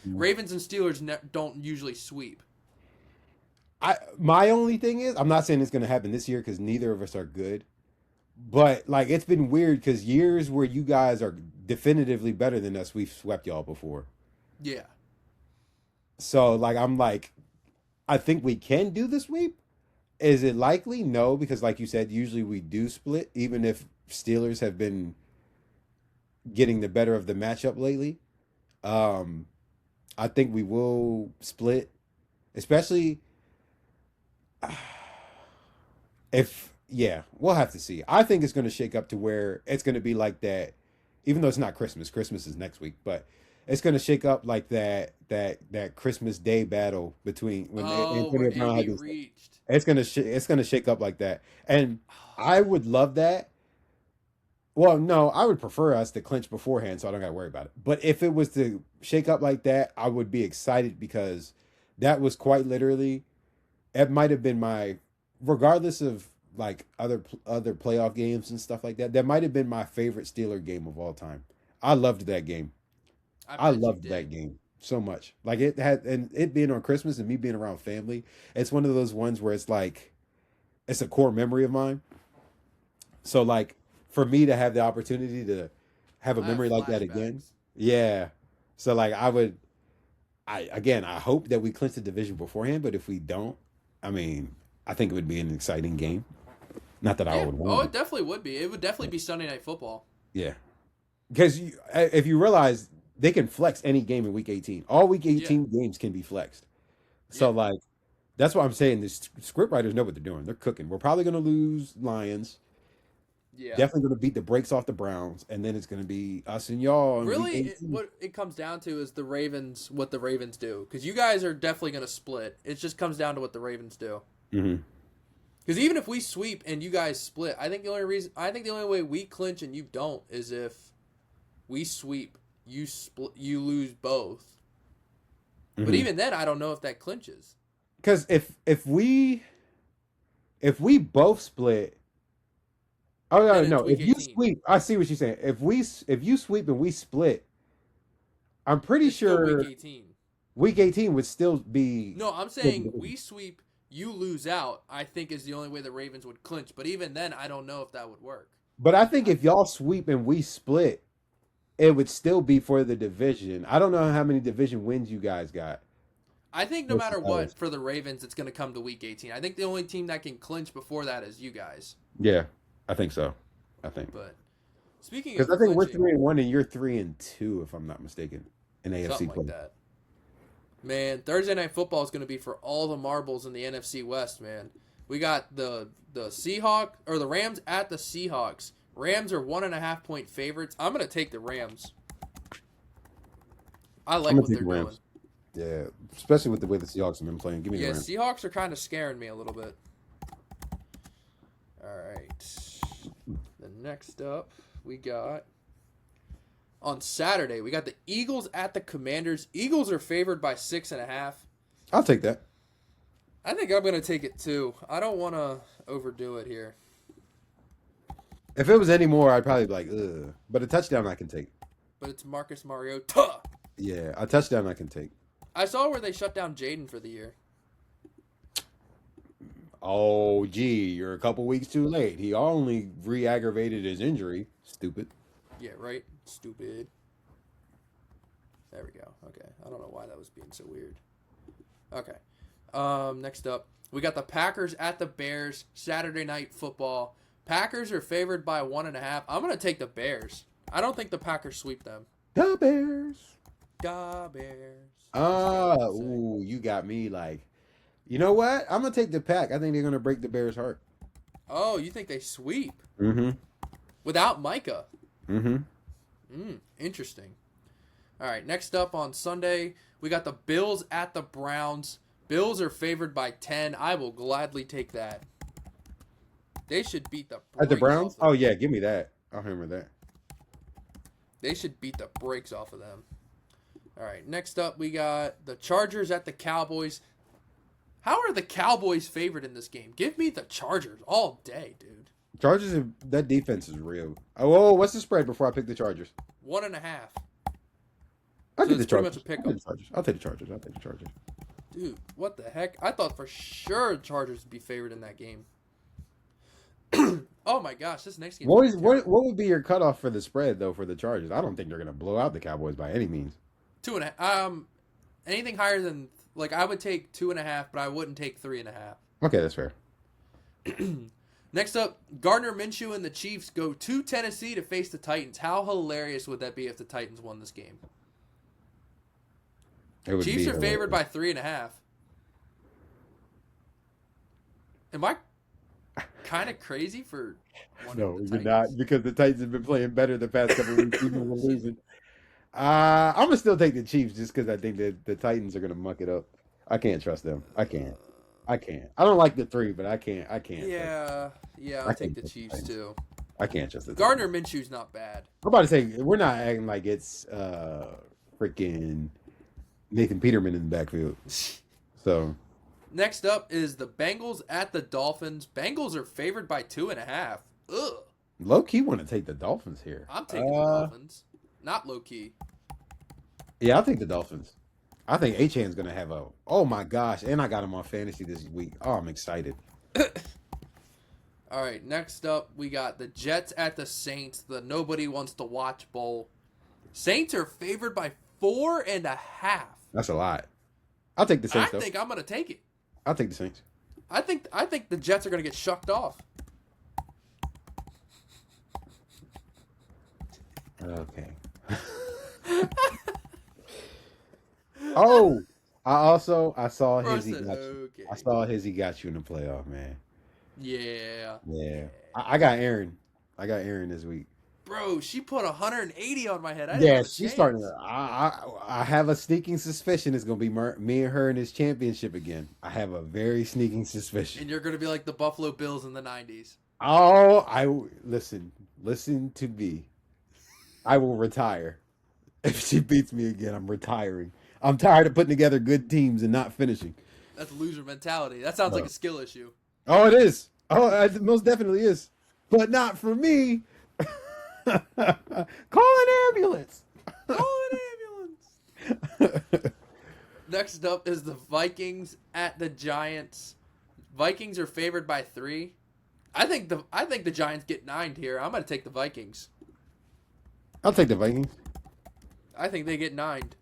Ravens and Steelers don't usually sweep. My only thing is, I'm not saying it's going to happen this year because neither of us are good. But like it's been weird because years where you guys are definitively better than us, we've swept y'all before. Yeah. So like I'm like, I think we can do the sweep. Is it likely? No, because like you said, usually we do split, even if Steelers have been getting the better of the matchup lately. I think we will split, especially if we'll have to see. I think it's going to shake up to where it's going to be like that, even though it's not Christmas. Christmas is next week, but it's going to shake up like that Christmas Day battle between when Antonio Brown had this. It's gonna shake up like that, and I would love that. Well, no, I would prefer us to clinch beforehand, so I don't got to worry about it. But if it was to shake up like that, I would be excited because that was quite literally. It might have been regardless of like other playoff games and stuff like that. That might have been my favorite Steeler game of all time. I loved that game. I loved that game so much. Like it had, and it being on Christmas and me being around family, it's one of those ones where it's like, it's a core memory of mine. So like for me to have the opportunity to have a memory like that again. Yeah. So like I hope that we clinch the division beforehand, but if we don't, I mean, I think it would be an exciting game. Not that I would want. Oh, it definitely would be. It would definitely be Sunday Night Football. Yeah. Because if you realize they can flex any game in Week 18. All Week 18 games can be flexed. So, like, that's what I'm saying. The script writers know what they're doing. They're cooking. We're probably going to lose Lions. Yeah. Definitely going to beat the brakes off the Browns. And then it's going to be us and y'all. Really, what it comes down to is what the Ravens do. Because you guys are definitely going to split. It just comes down to what the Ravens do. Mm-hmm. Because even if we sweep and you guys split, I think the only way we clinch and you don't is if we sweep, you lose both. Mm-hmm. But even then, I don't know if that clinches. Because if we both split, no. If you sweep, I see what you're saying. If you sweep and we split, I'm pretty sure Week 18. Week 18 would still be. No, I'm saying we sweep. You lose out, I think, is the only way the Ravens would clinch. But even then, I don't know if that would work. But I think if y'all sweep and we split, it would still be for the division. I don't know how many division wins you guys got. I think no matter what, for the Ravens, it's going to come to Week 18. I think the only team that can clinch before that is you guys. Yeah, I think so. But speaking of because I think we're 3-1 and you're 3-2, if I'm not mistaken, in AFC something like that. Man, Thursday Night Football is going to be for all the marbles in the NFC West, man. We got the Rams at the Seahawks. Rams are 1.5-point favorites. I'm going to take the Rams. I like what they're doing. Yeah, especially with the way the Seahawks have been playing. Give me the Rams. Seahawks are kind of scaring me a little bit. All right. The next up, we got... On Saturday, we got the Eagles at the Commanders. Eagles are favored by 6.5. I'll take that. I think I'm going to take it too. I don't want to overdo it here. If it was any more, I'd probably be like, ugh. But a touchdown I can take. But it's Marcus Mariota. Yeah, a touchdown I can take. I saw where they shut down Jaden for the year. Oh, gee, you're a couple weeks too late. He only re-aggravated his injury. Stupid. Yeah, right? Stupid. There we go. Okay. I don't know why that was being so weird. Okay. Next up, we got the Packers at the Bears. Saturday Night Football. Packers are favored by 1.5. I'm going to take the Bears. I don't think the Packers sweep them. The Bears. The Bears. Ooh, you got me like, you know what? I'm going to take the Pack. I think they're going to break the Bears' heart. Oh, you think they sweep? Mm-hmm. Without Micah? Mm-hmm. Interesting. All right, next up on Sunday, we got the Bills at the Browns. Bills are favored by 10. I will gladly take that. They should beat the brakes at the Browns? Oh, yeah, give me that. I'll hammer that. They should beat the brakes off of them. All right, next up, we got the Chargers at the Cowboys. How are the Cowboys favored in this game? Give me the Chargers all day, dude. Chargers, that defense is real. Oh, what's the spread before I pick the Chargers? 1.5. I'll So take the it's pretty much Chargers. a pick 'em. I'll take the Chargers. I'll take the Chargers. Dude, what the heck? I thought for sure the Chargers would be favored in that game. Oh my gosh, this next game. What would be your cutoff for the spread though for the Chargers? I don't think they're gonna blow out the Cowboys by any means. 2.5. Anything higher than I would take 2.5, but I wouldn't take 3.5. Okay, that's fair. Next up, Gardner Minshew and the Chiefs go to Tennessee to face the Titans. How hilarious would that be if the Titans won this game? Chiefs are favored by 3.5. Am I kind of crazy for one No, of the you're Titans? not, because the Titans have been playing better the past couple of weeks, even when losing. I'm gonna still take the Chiefs just because I think that the Titans are gonna muck it up. I can't trust them. I can't. I don't like the 3, but I can't. Yeah, I'll take the Chiefs too. I can't trust the Gardner Minshew's not bad. I'm about to say we're not acting like it's freaking Nathan Peterman in the backfield. So Next up is the Bengals at the Dolphins. Bengals are favored by 2.5. Ugh. low key want to take the Dolphins here. I'm taking the Dolphins. Not low key. Yeah, I'll take the Dolphins. I think Achan's gonna have a. Oh my gosh! And I got him on fantasy this week. Oh, I'm excited. All right, next up we got the Jets at the Saints. The nobody wants to watch bowl. Saints are favored by 4.5. That's a lot. I'll take the Saints. I think I'm gonna take it. I'll take the Saints. I think the Jets are gonna get shucked off. Okay. Oh, I saw his. Okay. I saw his. He got you in the playoff, man. Yeah. Yeah. I got Aaron. I got Aaron this week. Bro, she put 180 on my head. I didn't Yeah, have a she's chance. starting. I have a sneaking suspicion it's gonna be me and her in this championship again. I have a very sneaking suspicion. And you're gonna be like the Buffalo Bills in the '90s. Oh, listen to me. I will retire if she beats me again. I'm retiring. I'm tired of putting together good teams and not finishing. That's loser mentality. That sounds like a skill issue. Oh, it is. Oh, it most definitely is. But not for me. Call an ambulance. Call an ambulance. Next up is the Vikings at the Giants. Vikings are favored by 3. I think the Giants get 9'd here. I'm gonna take the Vikings. I'll take the Vikings. I think they get 9'd.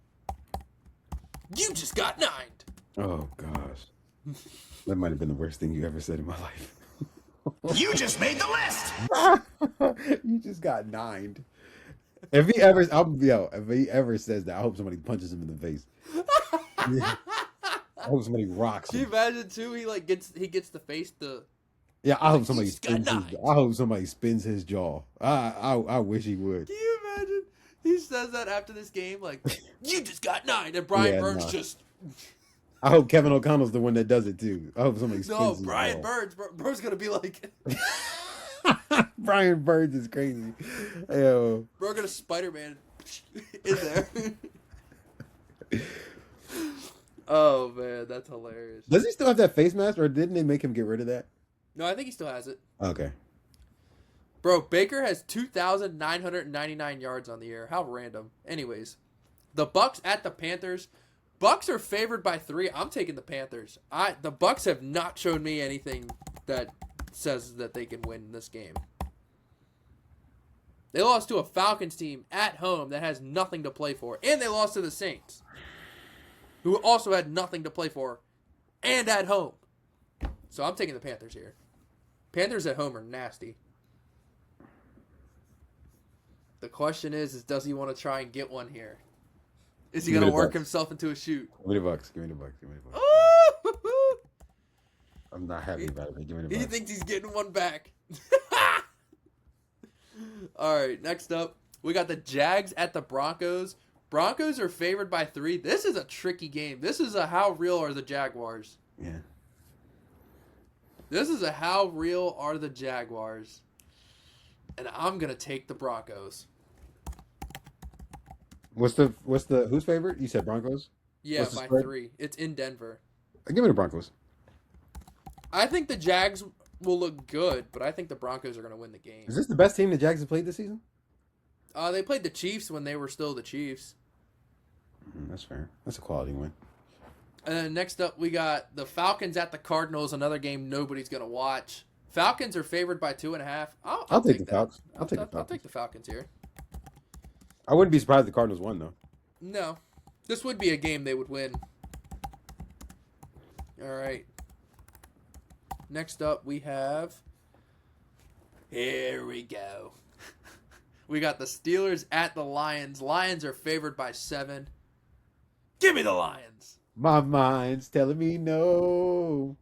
You just got 9'd. Oh gosh, that might have been the worst thing you ever said in my life. You just made the list. You just got 9'd. If he ever says that, I hope somebody punches him in the face. I hope somebody rocks Can you him. imagine too? He gets to face the. Yeah, I hope somebody just got spins. 9'd. I hope somebody spins his jaw. I wish he would. Can you imagine? He says that after this game, like, you just got 9'd, and Brian Burns just. I hope Kevin O'Connell's the one that does it too. I hope somebody spins No, his Brian jaw. Burns. Burns gonna be like, Brian Burns is crazy. Yo. bro, gonna Spider-Man in there. Oh man, that's hilarious. Does he still have that face mask, or didn't they make him get rid of that? No, I think he still has it. Okay. Bro, Baker has 2,999 yards on the year. How random. Anyways, the Bucks at the Panthers. Bucks are favored by 3. I'm taking the Panthers. The Bucks have not shown me anything that says that they can win this game. They lost to a Falcons team at home that has nothing to play for, and they lost to the Saints, who also had nothing to play for, and at home. So I'm taking the Panthers here. Panthers at home are nasty. The question is does he want to try and get one here? Is he going to work himself into a shoot? Give me the Bucks. Give me the Bucks. Give me the Bucks. Oh! I'm not happy about it, but give me the He Bucks. thinks he's getting one back. All right, next up, we got the Jags at the Broncos. Broncos are favored by 3. This is a tricky game. This is a how real are the Jaguars? Yeah. This is a how real are the Jaguars? And I'm going to take the Broncos. What's the who's favorite? You said Broncos? Yeah, What's the by spread? 3. It's in Denver. Give me the Broncos. I think the Jags will look good, but I think the Broncos are going to win the game. Is this the best team the Jags have played this season? They played the Chiefs when they were still the Chiefs. That's fair. That's a quality win. And then next up, we got the Falcons at the Cardinals, another game nobody's going to watch. Falcons are favored by 2.5. I'll take the that. Falcons. I'll take the Falcons here. I wouldn't be surprised if the Cardinals won, though. No. This would be a game they would win. All right. Next up, we have... Here we go. We got the Steelers at the Lions. Lions are favored by 7. Give me the Lions. My mind's telling me no.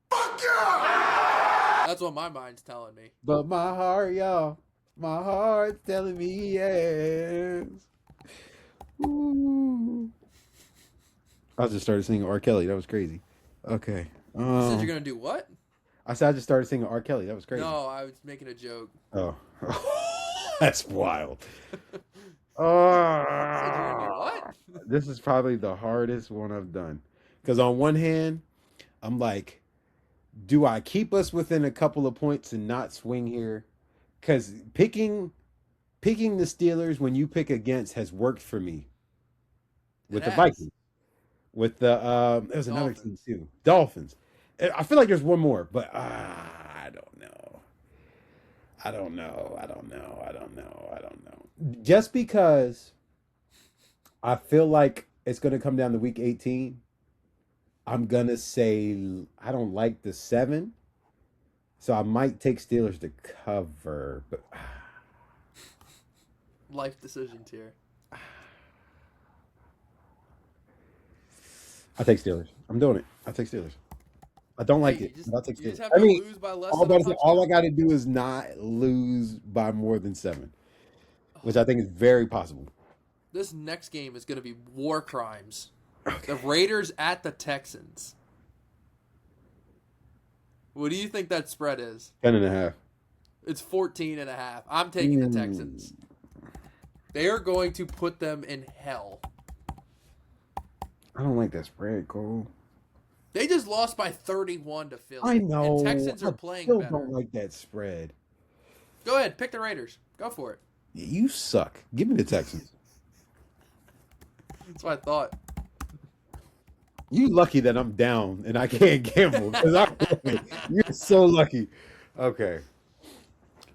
Fuck yeah! That's what my mind's telling me. But my heart, y'all. My heart's telling me yes. Ooh. I just started singing R. Kelly. That was crazy. Okay. You said you're going to do what? I said I just started singing R. Kelly. That was crazy. No, I was making a joke. Oh. That's wild. What? This is probably the hardest one I've done. Because on one hand, I'm like, do I keep us within a couple of points and not swing here? Because picking the Steelers when you pick against has worked for me. With the Vikings. With the there's another team too. Dolphins. I feel like there's one more, but I don't know. I don't know. Just because I feel like it's going to come down to week 18, I'm going to say I don't like the 7. So I might take Steelers to cover, but life decisions here. I take Steelers. I'm doing it. I take Steelers. I don't like it. I'll take You just Steelers. have to lose by less than a touchdown. All I got to do is not lose by more than 7, which I think is very possible. This next game is going to be war crimes. Okay. The Raiders at the Texans. What do you think that spread is? 10.5. It's 14.5. I'm taking the Texans. They are going to put them in hell. I don't like that spread, Cole. They just lost by 31 to Philly. I know. And Texans are playing better. I don't like that spread. Go ahead. Pick the Raiders. Go for it. Yeah, you suck. Give me the Texans. That's what I thought. You lucky that I'm down and I can't gamble. You're so lucky. Okay.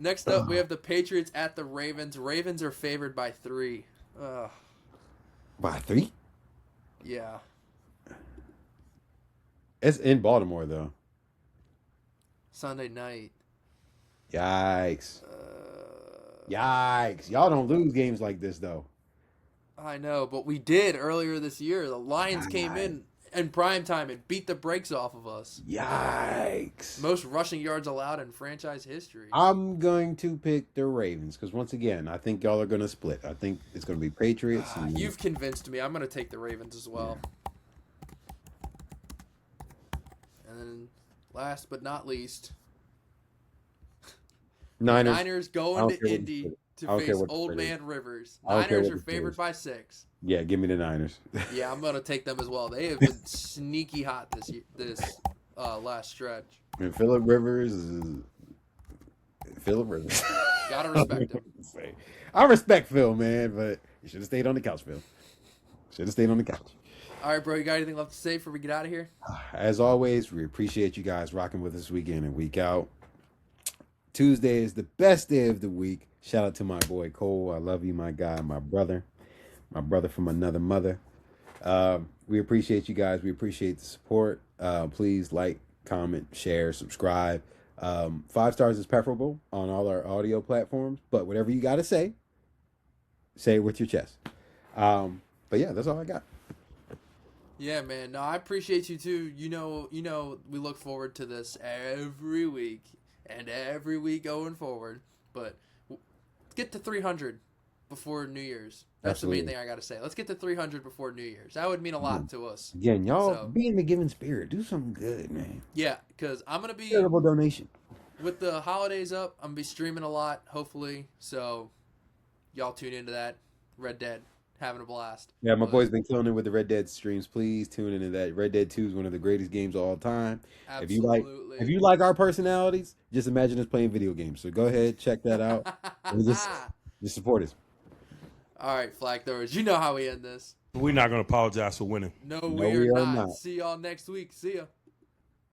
Next up, we have the Patriots at the Ravens. Ravens are favored by 3. By 3? Yeah. It's in Baltimore, though. Sunday night. Yikes. Yikes. Y'all don't lose games like this, though. I know, but we did earlier this year. The Lions came in prime time and beat the brakes off of us. Yikes. Most rushing yards allowed in franchise history. I'm going to pick the Ravens because, once again, I think y'all are going to split. I think it's going to be Patriots. You've convinced me. I'm going to take the Ravens as well. Yeah. And then last but not least, Niners going to Indy to face Old Man Rivers. Niners are favored by 6. Yeah, give me the Niners. Yeah, I'm going to take them as well. They have been sneaky hot this last stretch. And Phillip Rivers is Phillip Rivers. Gotta respect him. I respect Phil, man, but you should have stayed on the couch, Phil. Should have stayed on the couch. All right, bro. You got anything left to say before we get out of here? As always, we appreciate you guys rocking with us week in and week out. Tuesday is the best day of the week. Shout out to my boy Cole. I love you, my guy, my brother from another mother. We appreciate you guys. We appreciate the support. Please like, comment, share, subscribe. 5 stars is preferable on all our audio platforms, but whatever you got to say it with your chest. But yeah, that's all I got. Yeah, man. No, I appreciate you too. You know, we look forward to this every week and every week going forward. But let's get to 300 before New Year's. That's Absolutely. The main thing I got to say. Let's get to 300 before New Year's. That would mean a lot to us. Again, y'all be in the giving spirit. Do something good, man. Yeah, because I'm going to be... Charitable donation. With the holidays up, I'm going to be streaming a lot, hopefully. So, y'all tune into that. Red Dead. having a blast. Yeah, my But boy's been killing it with the Red Dead streams. Please tune into that. Red Dead 2 is one of the greatest games of all time. Absolutely. If you like our personalities, just imagine us playing video games. So go ahead, check that out. And just support us. All right, flag throwers. You know how we end this. We're not going to apologize for winning. No, No, we are we are not. not. See y'all next week. See ya.